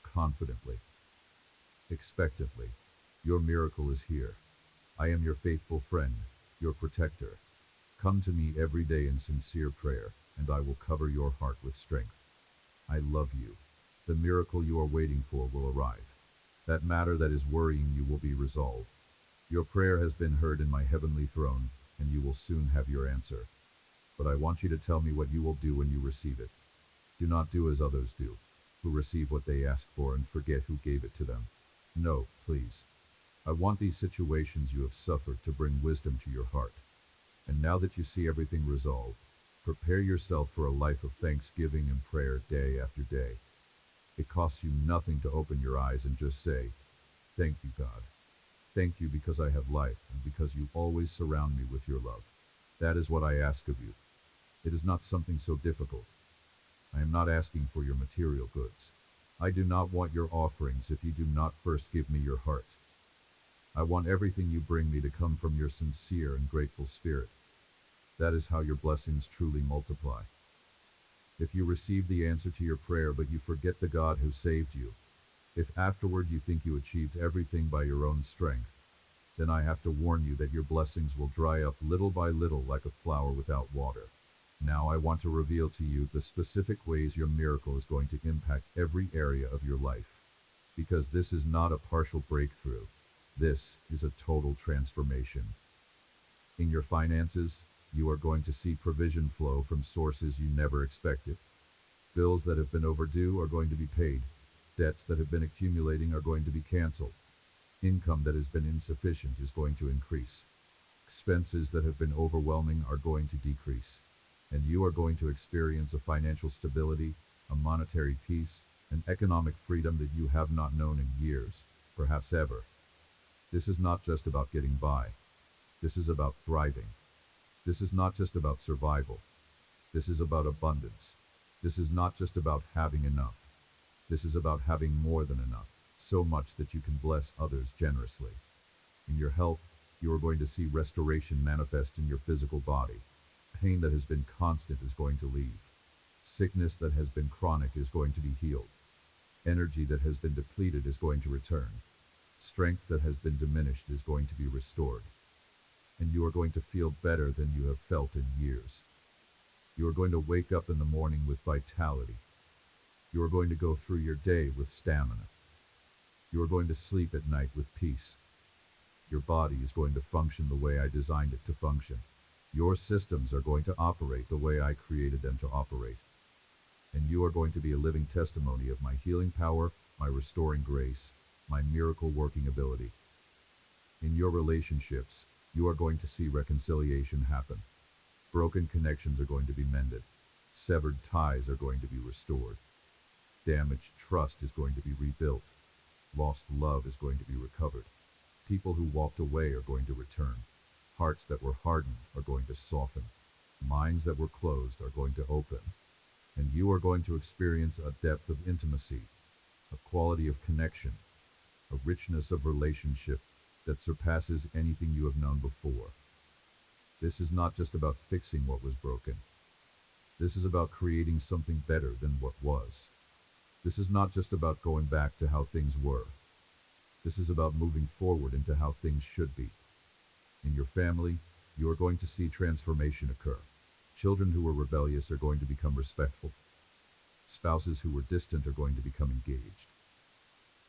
S1: confidently, expectantly. Your miracle is here. I am your faithful friend, your protector. Come to me every day in sincere prayer, and I will cover your heart with strength. I love you. The miracle you are waiting for will arrive. That matter that is worrying you will be resolved. Your prayer has been heard in my heavenly throne, and you will soon have your answer. But I want you to tell me what you will do when you receive it. Do not do as others do, who receive what they ask for and forget who gave it to them. No, please. I want these situations you have suffered to bring wisdom to your heart. And now that you see everything resolved, prepare yourself for a life of thanksgiving and prayer day after day. It costs you nothing to open your eyes and just say, "Thank you, God. Thank you because I have life and because you always surround me with your love." That is what I ask of you. It is not something so difficult. I am not asking for your material goods. I do not want your offerings if you do not first give me your heart. I want everything you bring me to come from your sincere and grateful spirit. That is how your blessings truly multiply. If you receive the answer to your prayer but you forget the God who saved you, if afterward you think you achieved everything by your own strength, then I have to warn you that your blessings will dry up little by little like a flower without water. Now I want to reveal to you the specific ways your miracle is going to impact every area of your life. Because this is not a partial breakthrough. This is a total transformation. In your finances, you are going to see provision flow from sources you never expected. Bills that have been overdue are going to be paid. Debts that have been accumulating are going to be canceled. Income that has been insufficient is going to increase. Expenses that have been overwhelming are going to decrease. And you are going to experience a financial stability, a monetary peace, an economic freedom that you have not known in years, perhaps ever. This is not just about getting by. This is about thriving. This is not just about survival. This is about abundance. This is not just about having enough. This is about having more than enough, so much that you can bless others generously. In your health, you are going to see restoration manifest in your physical body. Pain that has been constant is going to leave. Sickness that has been chronic is going to be healed. Energy that has been depleted is going to return. Strength that has been diminished is going to be restored. And you are going to feel better than you have felt in years. You are going to wake up in the morning with vitality. You are going to go through your day with stamina. You are going to sleep at night with peace. Your body is going to function the way I designed it to function. Your systems are going to operate the way I created them to operate. And you are going to be a living testimony of my healing power, my restoring grace, my miracle working ability. In your relationships, you are going to see reconciliation happen. Broken connections are going to be mended. Severed ties are going to be restored. Damaged trust is going to be rebuilt. Lost love is going to be recovered. People who walked away are going to return. Hearts that were hardened are going to soften. Minds that were closed are going to open. And you are going to experience a depth of intimacy, a quality of connection, a richness of relationship that surpasses anything you have known before. This is not just about fixing what was broken. This is about creating something better than what was. This is not just about going back to how things were. This is about moving forward into how things should be. In your family, you are going to see transformation occur. Children who were rebellious are going to become respectful. Spouses who were distant are going to become engaged.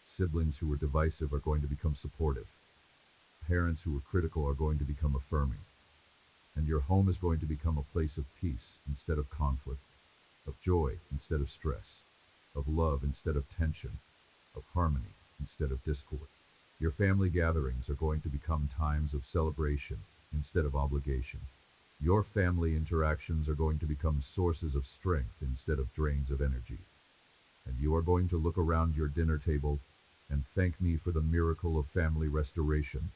S1: Siblings who were divisive are going to become supportive. Parents who were critical are going to become affirming. And your home is going to become a place of peace instead of conflict, of joy instead of stress, of love instead of tension, of harmony instead of discord. Your family gatherings are going to become times of celebration instead of obligation. Your family interactions are going to become sources of strength instead of drains of energy. And you are going to look around your dinner table and thank me for the miracle of family restoration,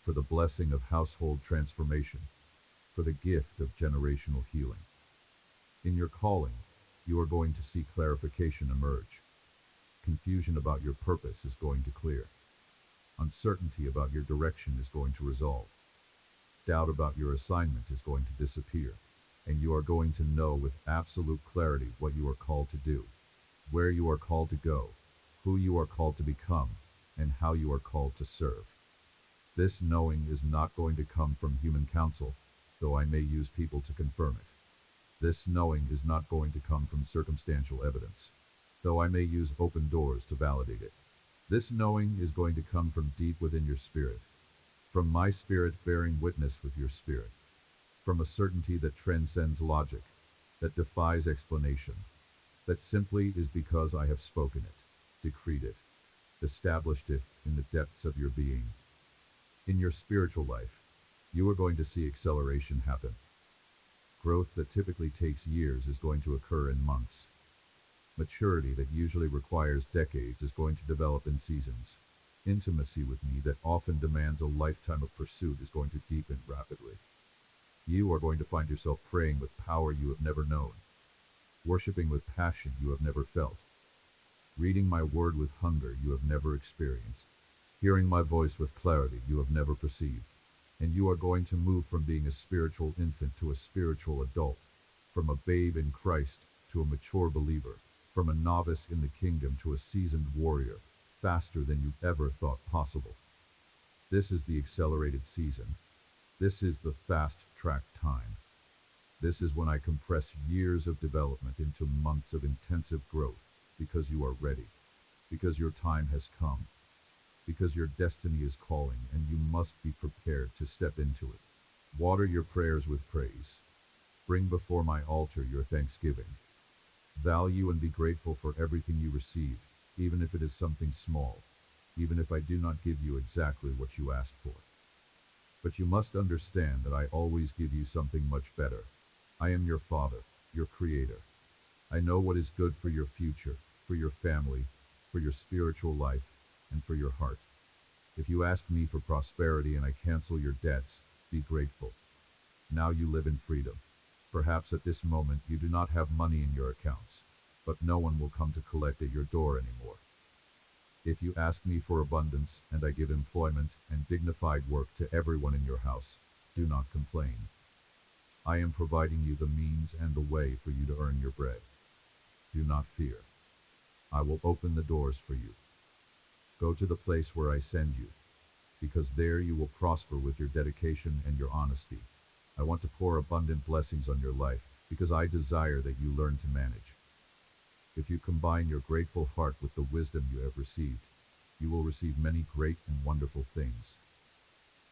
S1: for the blessing of household transformation, for the gift of generational healing. In your calling, you are going to see clarification emerge. Confusion about your purpose is going to clear. Uncertainty about your direction is going to resolve. Doubt about your assignment is going to disappear, and you are going to know with absolute clarity what you are called to do, where you are called to go, who you are called to become, and how you are called to serve. This knowing is not going to come from human counsel, though I may use people to confirm it. This knowing is not going to come from circumstantial evidence, though I may use open doors to validate it. This knowing is going to come from deep within your spirit, from my spirit bearing witness with your spirit, from a certainty that transcends logic, that defies explanation, that simply is because I have spoken it, decreed it, established it in the depths of your being. In your spiritual life, you are going to see acceleration happen. Growth that typically takes years is going to occur in months. Maturity that usually requires decades is going to develop in seasons. Intimacy with me that often demands a lifetime of pursuit is going to deepen rapidly. You are going to find yourself praying with power you have never known, worshiping with passion you have never felt, reading my word with hunger you have never experienced, hearing my voice with clarity you have never perceived. And you are going to move from being a spiritual infant to a spiritual adult, from a babe in Christ to a mature believer, from a novice in the kingdom to a seasoned warrior, faster than you ever thought possible. This is the accelerated season. This is the fast-track time. This is when I compress years of development into months of intensive growth, because you are ready, because your time has come, because your destiny is calling and you must be prepared to step into it. Water your prayers with praise. Bring before my altar your thanksgiving. Value and be grateful for everything you receive, even if it is something small, even if I do not give you exactly what you asked for. But you must understand that I always give you something much better. I am your Father, your Creator. I know what is good for your future, for your family, for your spiritual life, and for your heart. If you ask me for prosperity and I cancel your debts, be grateful. Now you live in freedom. Perhaps at this moment you do not have money in your accounts, but no one will come to collect at your door anymore. If you ask me for abundance and I give employment and dignified work to everyone in your house, do not complain. I am providing you the means and the way for you to earn your bread. Do not fear. I will open the doors for you. Go to the place where I send you, because there you will prosper with your dedication and your honesty. I want to pour abundant blessings on your life, because I desire that you learn to manage. If you combine your grateful heart with the wisdom you have received, you will receive many great and wonderful things.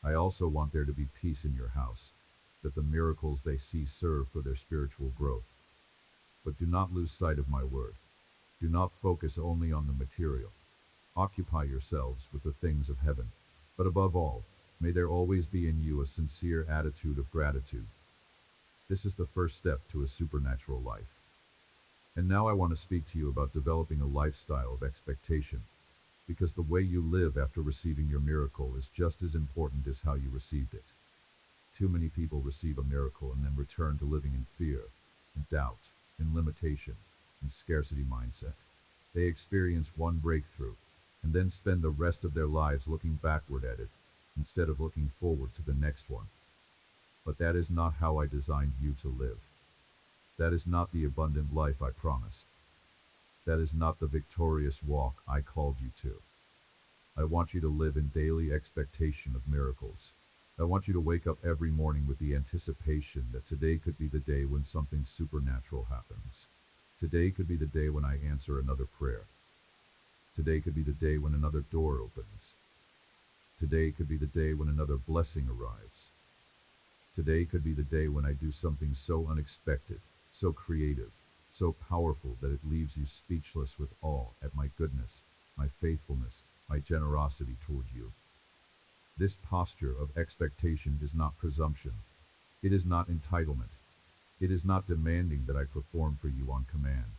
S1: I also want there to be peace in your house, that the miracles they see serve for their spiritual growth. But do not lose sight of my word. Do not focus only on the material. Occupy yourselves with the things of heaven. But above all, may there always be in you a sincere attitude of gratitude. This is the first step to a supernatural life. And now I want to speak to you about developing a lifestyle of expectation, because the way you live after receiving your miracle is just as important as how you received it. Too many people receive a miracle and then return to living in fear, in doubt, in limitation, in scarcity mindset. They experience one breakthrough, and then spend the rest of their lives looking backward at it, instead of looking forward to the next one. But that is not how I designed you to live. That is not the abundant life I promised. That is not the victorious walk I called you to. I want you to live in daily expectation of miracles. I want you to wake up every morning with the anticipation that today could be the day when something supernatural happens. Today could be the day when I answer another prayer. Today could be the day when another door opens. Today could be the day when another blessing arrives. Today could be the day when I do something so unexpected, so creative, so powerful that it leaves you speechless with awe at my goodness, my faithfulness, my generosity toward you. This posture of expectation is not presumption. It is not entitlement. It is not demanding that I perform for you on command.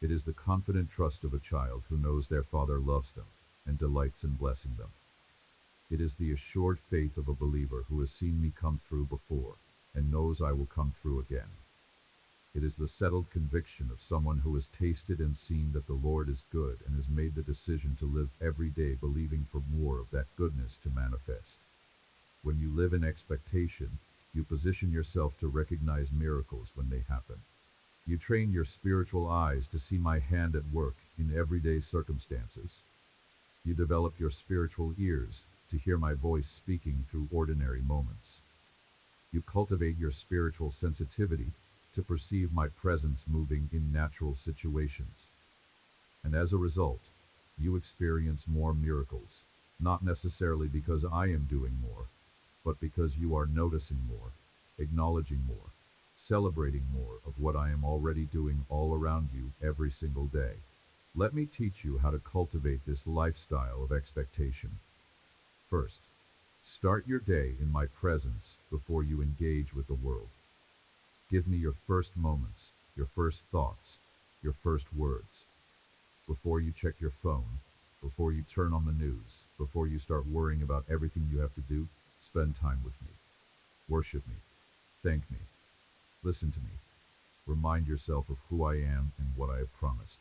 S1: It is the confident trust of a child who knows their father loves them and delights in blessing them. It is the assured faith of a believer who has seen me come through before. and knows I will come through again. It is the settled conviction of someone who has tasted and seen that the Lord is good and has made the decision to live every day believing for more of that goodness to manifest. When you live in expectation, you position yourself to recognize miracles when they happen. You train your spiritual eyes to see my hand at work in everyday circumstances. You develop your spiritual ears to hear my voice speaking through ordinary moments. You cultivate your spiritual sensitivity to perceive my presence moving in natural situations. And as a result, you experience more miracles, not necessarily because I am doing more, but because you are noticing more, acknowledging more, celebrating more of what I am already doing all around you every single day. Let me teach you how to cultivate this lifestyle of expectation. First, start your day in my presence before you engage with the world. Give me your first moments, your first thoughts, your first words. Before you check your phone, before you turn on the news, before you start worrying about everything you have to do, spend time with me. Worship me. Thank me. Listen to me. Remind yourself of who I am and what I have promised.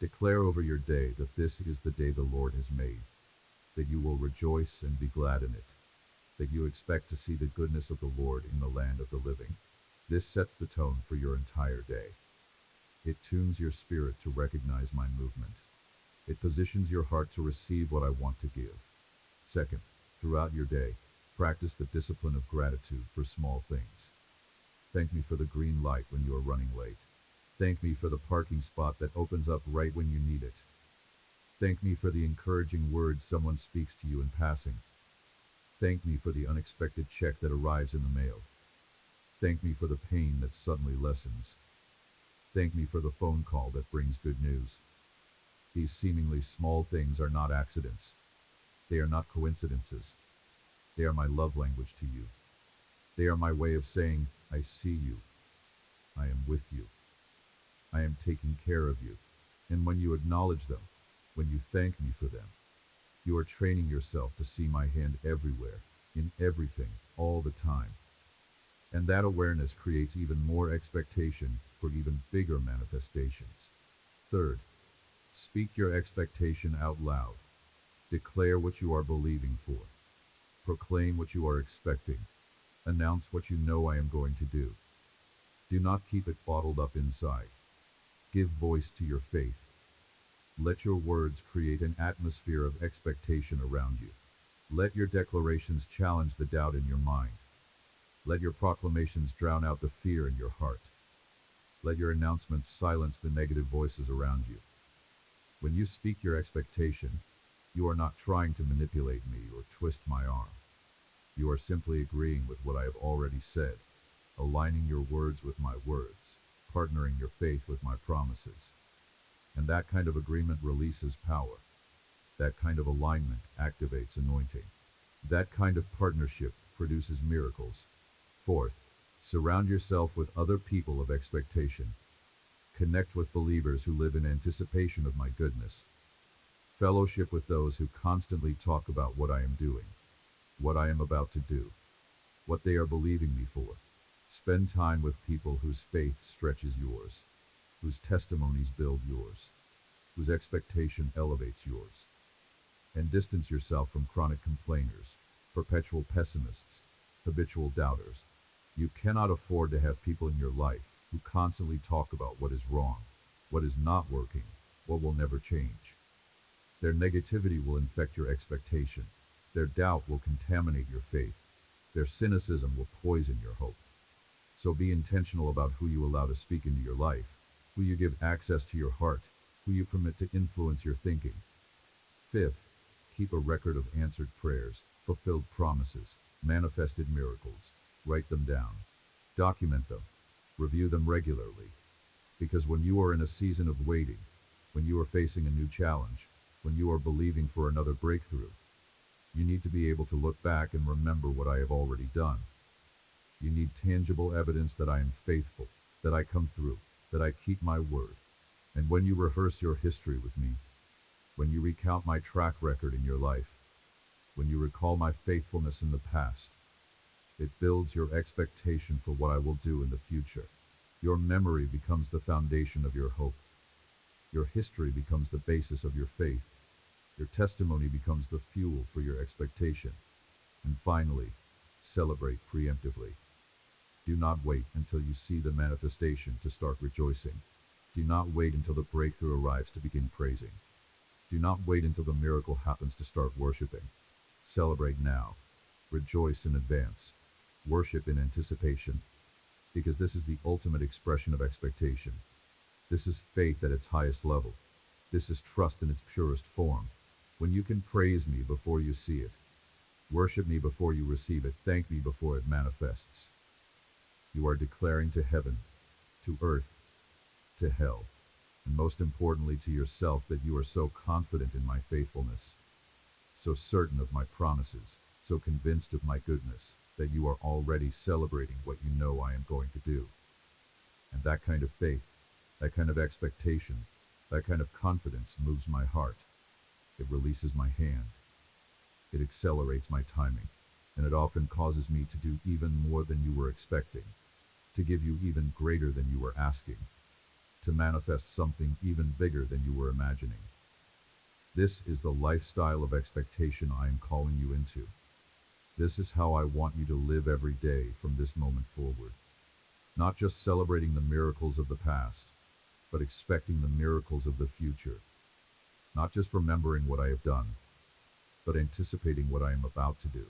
S1: Declare over your day that this is the day the Lord has made, that you will rejoice and be glad in it, that you expect to see the goodness of the Lord in the land of the living. This sets the tone for your entire day. It tunes your spirit to recognize my movement. It positions your heart to receive what I want to give. Second, throughout your day, practice the discipline of gratitude for small things. Thank me for the green light when you are running late. Thank me for the parking spot that opens up right when you need it. Thank me for the encouraging words someone speaks to you in passing. Thank me for the unexpected check that arrives in the mail. Thank me for the pain that suddenly lessens. Thank me for the phone call that brings good news. These seemingly small things are not accidents. They are not coincidences. They are my love language to you. They are my way of saying, I see you. I am with you. I am taking care of you. And when you acknowledge them, when you thank me for them, you are training yourself to see my hand everywhere, in everything, all the time. And that awareness creates even more expectation for even bigger manifestations. Third, speak your expectation out loud. Declare what you are believing for. Proclaim what you are expecting. Announce what you know I am going to do. Do not keep it bottled up inside. Give voice to your faith. Let your words create an atmosphere of expectation around you. Let your declarations challenge the doubt in your mind. Let your proclamations drown out the fear in your heart. Let your announcements silence the negative voices around you. When you speak your expectation, you are not trying to manipulate me or twist my arm. You are simply agreeing with what I have already said, aligning your words with my words, partnering your faith with my promises. And that kind of agreement releases power. That kind of alignment activates anointing. That kind of partnership produces miracles. Fourth, surround yourself with other people of expectation. Connect with believers who live in anticipation of my goodness. Fellowship with those who constantly talk about what I am doing, what I am about to do, what they are believing me for. Spend time with people whose faith stretches yours, whose testimonies build yours, whose expectation elevates yours. And distance yourself from chronic complainers, perpetual pessimists, habitual doubters. You cannot afford to have people in your life who constantly talk about what is wrong, what is not working, what will never change. Their negativity will infect your expectation. Their doubt will contaminate your faith. Their cynicism will poison your hope. So be intentional about who you allow to speak into your life, who you give access to your heart, who you permit to influence your thinking. Fifth, keep a record of answered prayers, fulfilled promises, manifested miracles. Write them down. Document them. Review them regularly. Because when you are in a season of waiting, when you are facing a new challenge, when you are believing for another breakthrough, you need to be able to look back and remember what I have already done. You need tangible evidence that I am faithful, that I come through, that I keep my word. And when you rehearse your history with me, when you recount my track record in your life, when you recall my faithfulness in the past, It builds your expectation for what I will do in the future. Your memory becomes the foundation of your hope. Your history becomes the basis of your faith. Your testimony becomes the fuel for your expectation. And finally, celebrate preemptively. Do not wait until you see the manifestation to start rejoicing. Do not wait until the breakthrough arrives to begin praising. Do not wait until the miracle happens to start worshiping. Celebrate now. Rejoice in advance. Worship in anticipation. Because this is the ultimate expression of expectation. This is faith at its highest level. This is trust in its purest form. When you can praise me before you see it, worship me before you receive it, thank me before it manifests, you are declaring to heaven, to earth, to hell, and most importantly to yourself that you are so confident in my faithfulness, so certain of my promises, so convinced of my goodness, that you are already celebrating what you know I am going to do. And that kind of faith, that kind of expectation, that kind of confidence moves my heart. It releases my hand. It accelerates my timing, and it often causes me to do even more than you were expecting, to give you even greater than you were asking, to manifest something even bigger than you were imagining. This is the lifestyle of expectation I am calling you into. This is how I want you to live every day from this moment forward. Not just celebrating the miracles of the past, but expecting the miracles of the future. Not just remembering what I have done, but anticipating what I am about to do.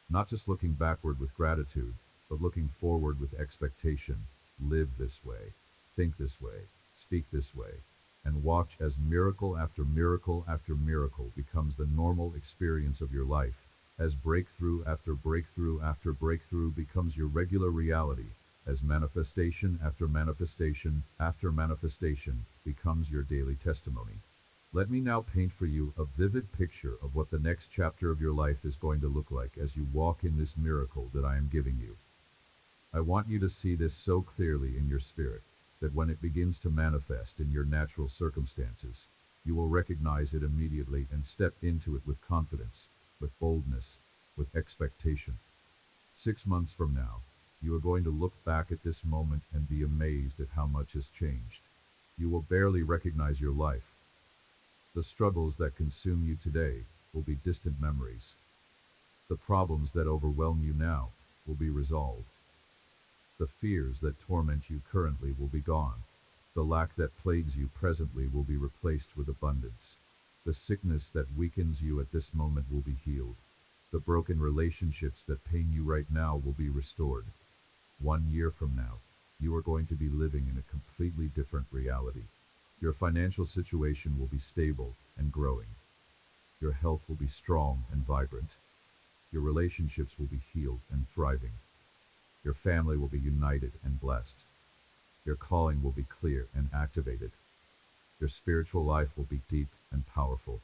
S1: Not just looking backward with gratitude, but looking forward with expectation. Live this way, think this way, speak this way, and watch as miracle after miracle after miracle becomes the normal experience of your life, as breakthrough after breakthrough after breakthrough becomes your regular reality, as manifestation after manifestation after manifestation becomes your daily testimony. Let me now paint for you a vivid picture of what the next chapter of your life is going to look like as you walk in this miracle that I am giving you. I want you to see this so clearly in your spirit that when it begins to manifest in your natural circumstances, you will recognize it immediately and step into it with confidence, with boldness, with expectation. 6 months from now, you are going to look back at this moment and be amazed at how much has changed. You will barely recognize your life. The struggles that consume you today will be distant memories. The problems that overwhelm you now will be resolved. The fears that torment you currently will be gone. The lack that plagues you presently will be replaced with abundance. The sickness that weakens you at this moment will be healed. The broken relationships that pain you right now will be restored. 1 year from now, you are going to be living in a completely different reality. Your financial situation will be stable and growing. Your health will be strong and vibrant. Your relationships will be healed and thriving. Your family will be united and blessed. Your calling will be clear and activated. Your spiritual life will be deep and powerful.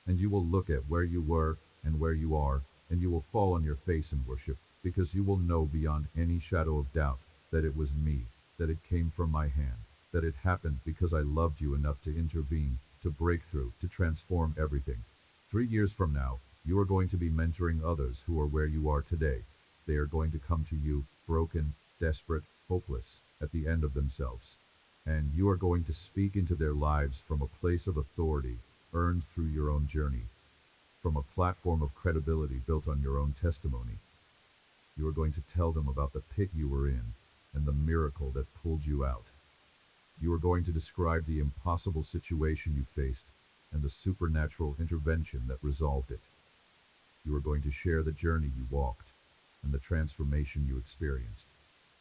S1: And you will look at where you were and where you are, and you will fall on your face in worship, because you will know beyond any shadow of doubt that it was me, that it came from my hand, that it happened because I loved you enough to intervene, to break through, to transform everything. 3 years from now, you are going to be mentoring others who are where you are today. They are going to come to you, broken, desperate, hopeless, at the end of themselves. And you are going to speak into their lives from a place of authority, earned through your own journey, from a platform of credibility built on your own testimony. You are going to tell them about the pit you were in and the miracle that pulled you out. You are going to describe the impossible situation you faced and the supernatural intervention that resolved it. You are going to share the journey you walked and the transformation you experienced.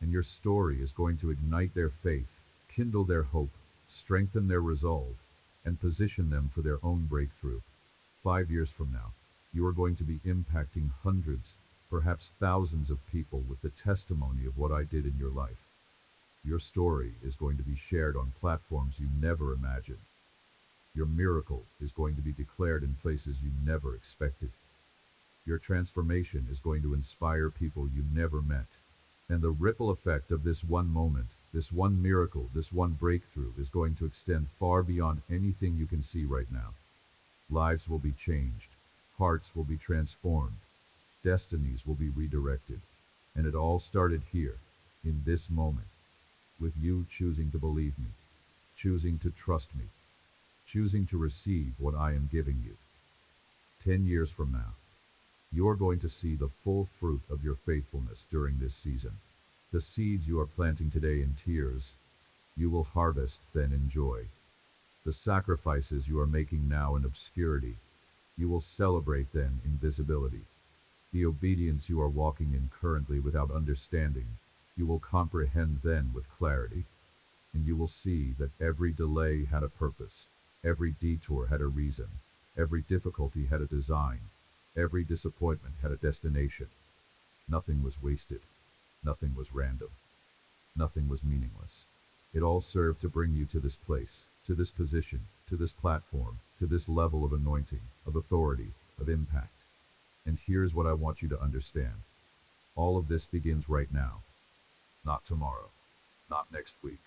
S1: And your story is going to ignite their faith, kindle their hope, strengthen their resolve, and position them for their own breakthrough. 5 years from now, you are going to be impacting hundreds, perhaps thousands of people with the testimony of what I did in your life. Your story is going to be shared on platforms you never imagined. Your miracle is going to be declared in places you never expected. Your transformation is going to inspire people you never met. And the ripple effect of this one moment, this one miracle, this one breakthrough is going to extend far beyond anything you can see right now. Lives will be changed. Hearts will be transformed. Destinies will be redirected. And it all started here, in this moment, with you choosing to believe me, choosing to trust me, choosing to receive what I am giving you. 10 years from now, you're going to see the full fruit of your faithfulness during this season. The seeds you are planting today in tears, you will harvest then in joy. The sacrifices you are making now in obscurity, you will celebrate then in visibility. The obedience you are walking in currently without understanding, you will comprehend then with clarity. And you will see that every delay had a purpose, every detour had a reason, every difficulty had a design, every disappointment had a destination. Nothing was wasted, nothing was random, nothing was meaningless. It all served to bring you to this place, to this position, to this platform, to this level of anointing, of authority, of impact. And here's what I want you to understand. All of this begins right now. Not tomorrow. Not next week.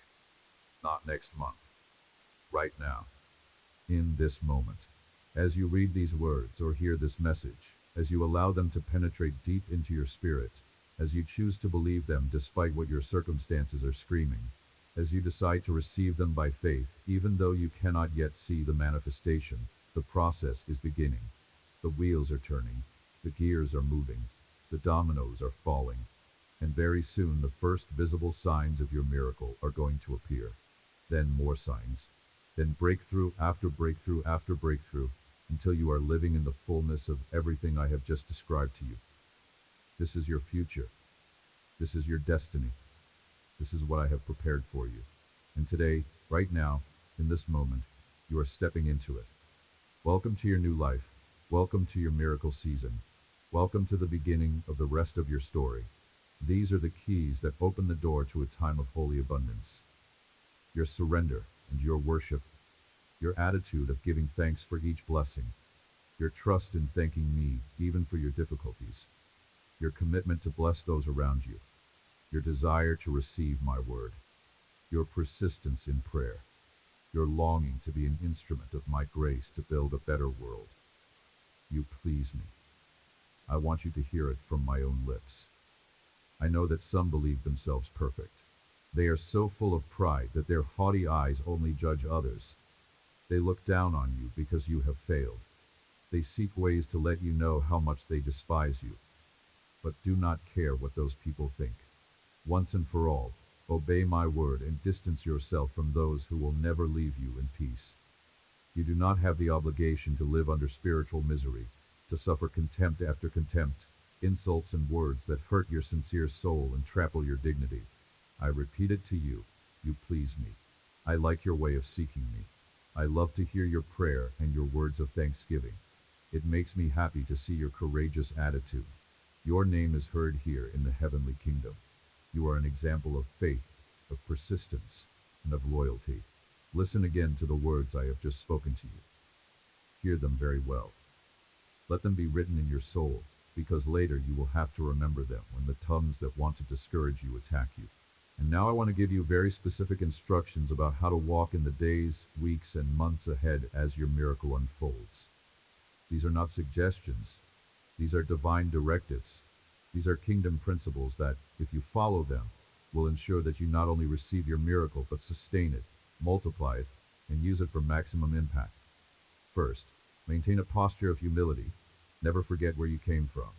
S1: Not next month. Right now. In this moment. As you read these words or hear this message, as you allow them to penetrate deep into your spirit, as you choose to believe them despite what your circumstances are screaming, as you decide to receive them by faith, even though you cannot yet see the manifestation, the process is beginning. The wheels are turning. The gears are moving. The dominoes are falling. And very soon the first visible signs of your miracle are going to appear. Then more signs. Then breakthrough after breakthrough after breakthrough, until you are living in the fullness of everything I have just described to you. This is your future. This is your destiny. This is what I have prepared for you. And today, right now, in this moment, you are stepping into it. Welcome to your new life. Welcome to your miracle season. Welcome to the beginning of the rest of your story. These are the keys that open the door to a time of holy abundance. Your surrender and your worship, your attitude of giving thanks for each blessing, your trust in thanking me even for your difficulties, your commitment to bless those around you, your desire to receive my word, your persistence in prayer, your longing to be an instrument of my grace to build a better world. You please me. I want you to hear it from my own lips. I know that some believe themselves perfect. They are so full of pride that their haughty eyes only judge others. They look down on you because you have failed. They seek ways to let you know how much they despise you. But do not care what those people think. Once and for all, obey my word and distance yourself from those who will never leave you in peace. You do not have the obligation to live under spiritual misery, to suffer contempt after contempt, insults and words that hurt your sincere soul and trample your dignity. I repeat it to you, you please me. I like your way of seeking me. I love to hear your prayer and your words of thanksgiving. It makes me happy to see your courageous attitude. Your name is heard here in the heavenly kingdom. You are an example of faith, of persistence, and of loyalty. Listen again to the words I have just spoken to you. Hear them very well. Let them be written in your soul, because later you will have to remember them when the tongues that want to discourage you attack you. And now I want to give you very specific instructions about how to walk in the days, weeks, and months ahead as your miracle unfolds. These are not suggestions. These are divine directives. These are kingdom principles that, if you follow them, will ensure that you not only receive your miracle, but sustain it, multiply it, and use it for maximum impact. First, maintain a posture of humility. Never forget where you came from.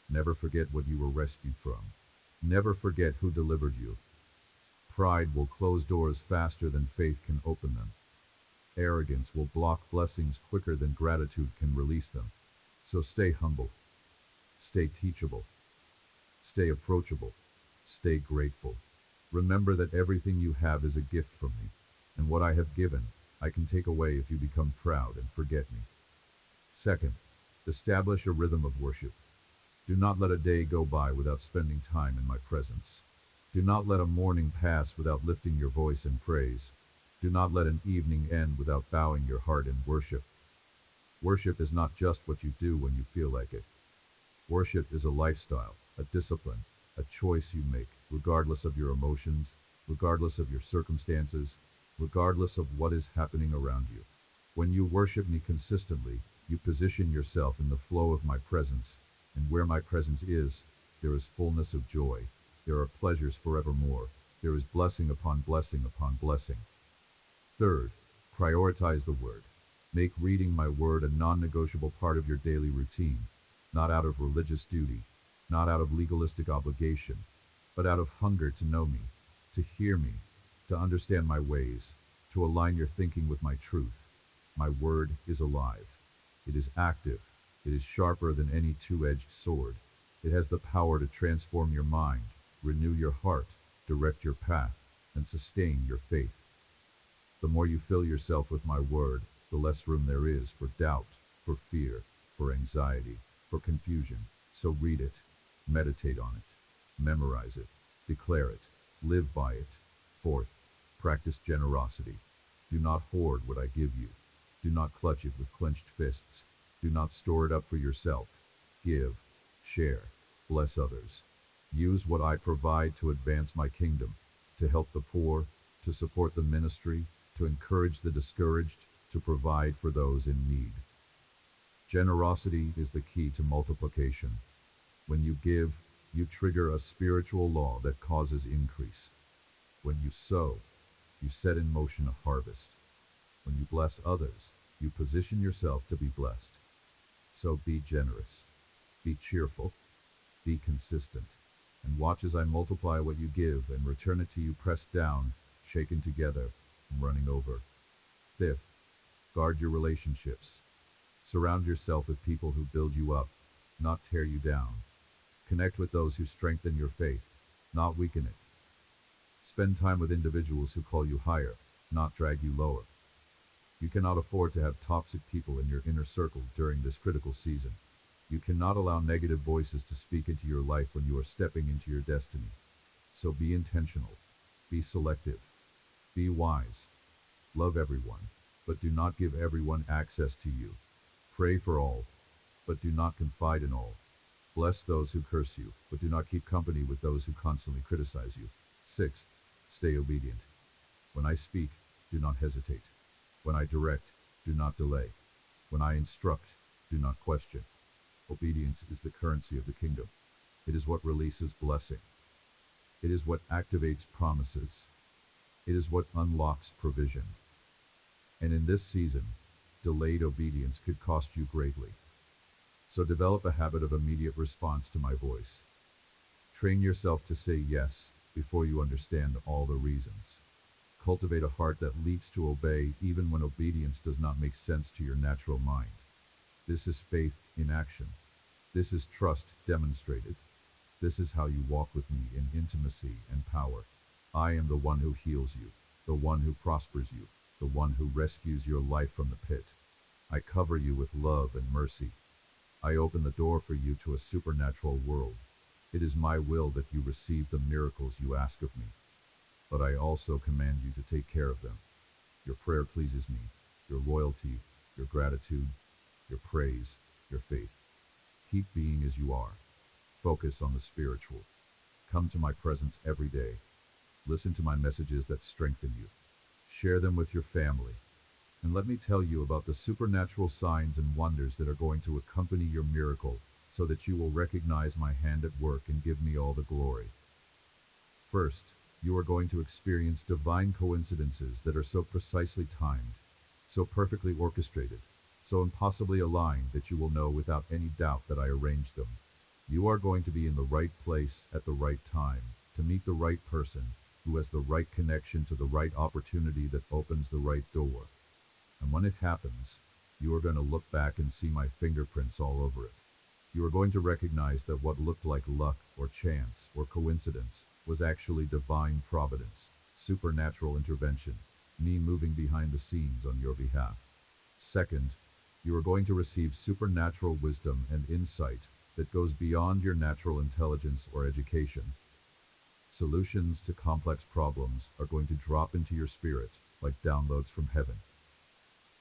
S1: Never forget what you were rescued from. Never forget who delivered you. Pride will close doors faster than faith can open them. Arrogance will block blessings quicker than gratitude can release them. So stay humble. Stay teachable. Stay approachable. Stay grateful. Remember that everything you have is a gift from me, and what I have given, I can take away if you become proud and forget me. Second, establish a rhythm of worship. Do not let a day go by without spending time in my presence. Do not let a morning pass without lifting your voice in praise. Do not let an evening end without bowing your heart in worship. Worship is not just what you do when you feel like it. Worship is a lifestyle, a discipline, a choice you make, regardless of your emotions, regardless of your circumstances, regardless of what is happening around you. When you worship me consistently, you position yourself in the flow of my presence, and where my presence is, there is fullness of joy, there are pleasures forevermore, there is blessing upon blessing upon blessing. Third, prioritize the Word. Make reading my Word a non-negotiable part of your daily routine, not out of religious duty, not out of legalistic obligation, but out of hunger to know me, to hear me, to understand my ways, to align your thinking with my truth. My Word is alive. It is active. It is sharper than any two-edged sword. It has the power to transform your mind, renew your heart, direct your path, and sustain your faith. The more you fill yourself with my Word, the less room there is for doubt, for fear, for anxiety, for confusion. So read it, meditate on it, memorize it, declare it, live by it. Fourth, practice generosity. Do not hoard what I give you. Do not clutch it with clenched fists. Do not store it up for yourself. Give, share, bless others. Use what I provide to advance my kingdom, to help the poor, to support the ministry, to encourage the discouraged, to provide for those in need. Generosity is the key to multiplication. When you give, you trigger a spiritual law that causes increase. When you sow, you set in motion a harvest. When you bless others, you position yourself to be blessed. So be generous, be cheerful, be consistent, and watch as I multiply what you give and return it to you pressed down, shaken together, and running over. Fifth, guard your relationships. Surround yourself with people who build you up, not tear you down. Connect with those who strengthen your faith, not weaken it. Spend time with individuals who call you higher, not drag you lower. You cannot afford to have toxic people in your inner circle during this critical season. You cannot allow negative voices to speak into your life when you are stepping into your destiny. So be intentional, be selective, be wise. Love everyone, but do not give everyone access to you. Pray for all, but do not confide in all. Bless those who curse you, but do not keep company with those who constantly criticize you. Sixth, stay obedient. When I speak, do not hesitate. When I direct, do not delay. When I instruct, do not question. Obedience is the currency of the kingdom. It is what releases blessing. It is what activates promises. It is what unlocks provision. And in this season, delayed obedience could cost you greatly. So develop a habit of immediate response to my voice. Train yourself to say yes before you understand all the reasons. Cultivate a heart that leaps to obey even when obedience does not make sense to your natural mind. This is faith in action. This is trust demonstrated. This is how you walk with me in intimacy and power. I am the one who heals you, the one who prospers you, the one who rescues your life from the pit. I cover you with love and mercy. I open the door for you to a supernatural world. It is my will that you receive the miracles you ask of me. But I also command you to take care of them. Your prayer pleases me, your loyalty, your gratitude, your praise, your faith. Keep being as you are. Focus on the spiritual. Come to my presence every day. Listen to my messages that strengthen you. Share them with your family. And let me tell you about the supernatural signs and wonders that are going to accompany your miracle so that you will recognize my hand at work and give me all the glory. First, you are going to experience divine coincidences that are so precisely timed, so perfectly orchestrated, so impossibly aligned that you will know without any doubt that I arranged them. You are going to be in the right place at the right time, to meet the right person, who has the right connection to the right opportunity that opens the right door. And when it happens, you are going to look back and see my fingerprints all over it. You are going to recognize that what looked like luck or chance or coincidence was actually divine providence, supernatural intervention, me moving behind the scenes on your behalf. Second, you are going to receive supernatural wisdom and insight that goes beyond your natural intelligence or education. Solutions to complex problems are going to drop into your spirit like downloads from heaven.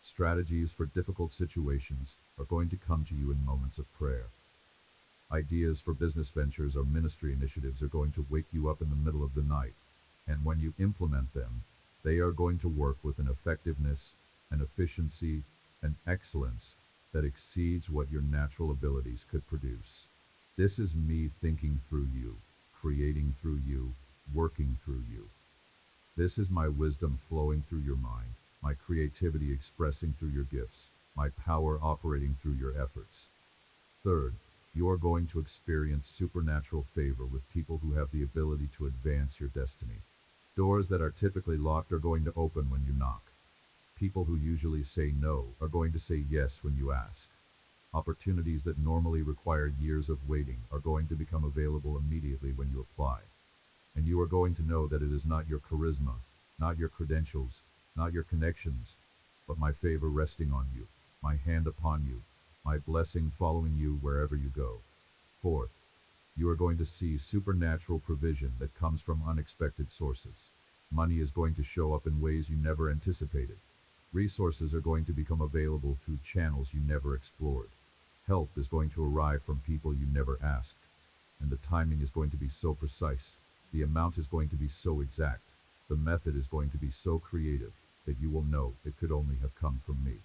S1: Strategies for difficult situations are going to come to you in moments of prayer. Ideas for business ventures or ministry initiatives are going to wake you up in the middle of the night, and when you implement them, they are going to work with an effectiveness, an efficiency, an excellence that exceeds what your natural abilities could produce. This is me thinking through you, creating through you, working through you. This is my wisdom flowing through your mind, my creativity expressing through your gifts, my power operating through your efforts. Third, you are going to experience supernatural favor with people who have the ability to advance your destiny. Doors that are typically locked are going to open when you knock. People who usually say no are going to say yes when you ask. Opportunities that normally require years of waiting are going to become available immediately when you apply. And you are going to know that it is not your charisma, not your credentials, not your connections, but my favor resting on you, my hand upon you, my blessing following you wherever you go. Fourth, you are going to see supernatural provision that comes from unexpected sources. Money is going to show up in ways you never anticipated. Resources are going to become available through channels you never explored. Help is going to arrive from people you never asked. And the timing is going to be so precise. The amount is going to be so exact. The method is going to be so creative that you will know it could only have come from me.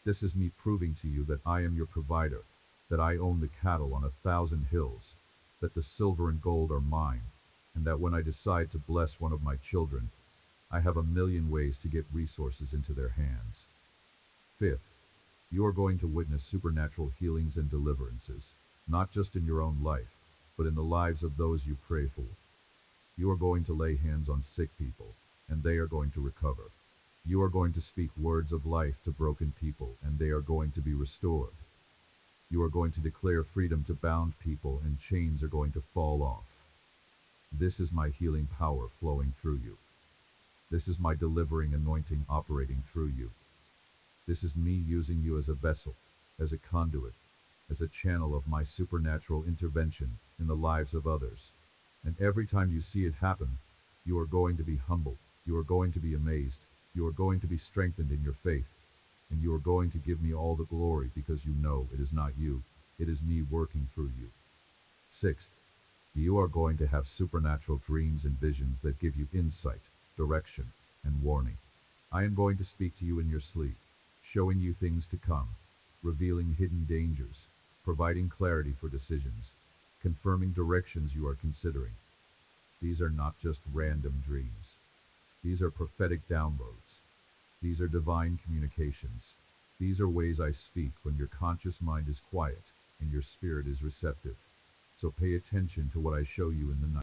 S1: This is me proving to you that I am your provider, that I own the cattle on 1,000 hills, that the silver and gold are mine, and that when I decide to bless one of my children, I have 1,000,000 ways to get resources into their hands. Fifth, you are going to witness supernatural healings and deliverances, not just in your own life, but in the lives of those you pray for. You are going to lay hands on sick people, and they are going to recover. You are going to speak words of life to broken people, and they are going to be restored. You are going to declare freedom to bound people, and chains are going to fall off. This is my healing power flowing through you. This is my delivering anointing operating through you. This is me using you as a vessel, as a conduit, as a channel of my supernatural intervention in the lives of others. And every time you see it happen, you are going to be humbled, you are going to be amazed, you are going to be strengthened in your faith, and you are going to give me all the glory because you know it is not you, it is me working through you. Sixth, you are going to have supernatural dreams and visions that give you insight, direction, and warning. I am going to speak to you in your sleep, showing you things to come, revealing hidden dangers, providing clarity for decisions, confirming directions you are considering. These are not just random dreams. These are prophetic downloads. These are divine communications. These are ways I speak when your conscious mind is quiet and your spirit is receptive. So pay attention to what I show you in the night.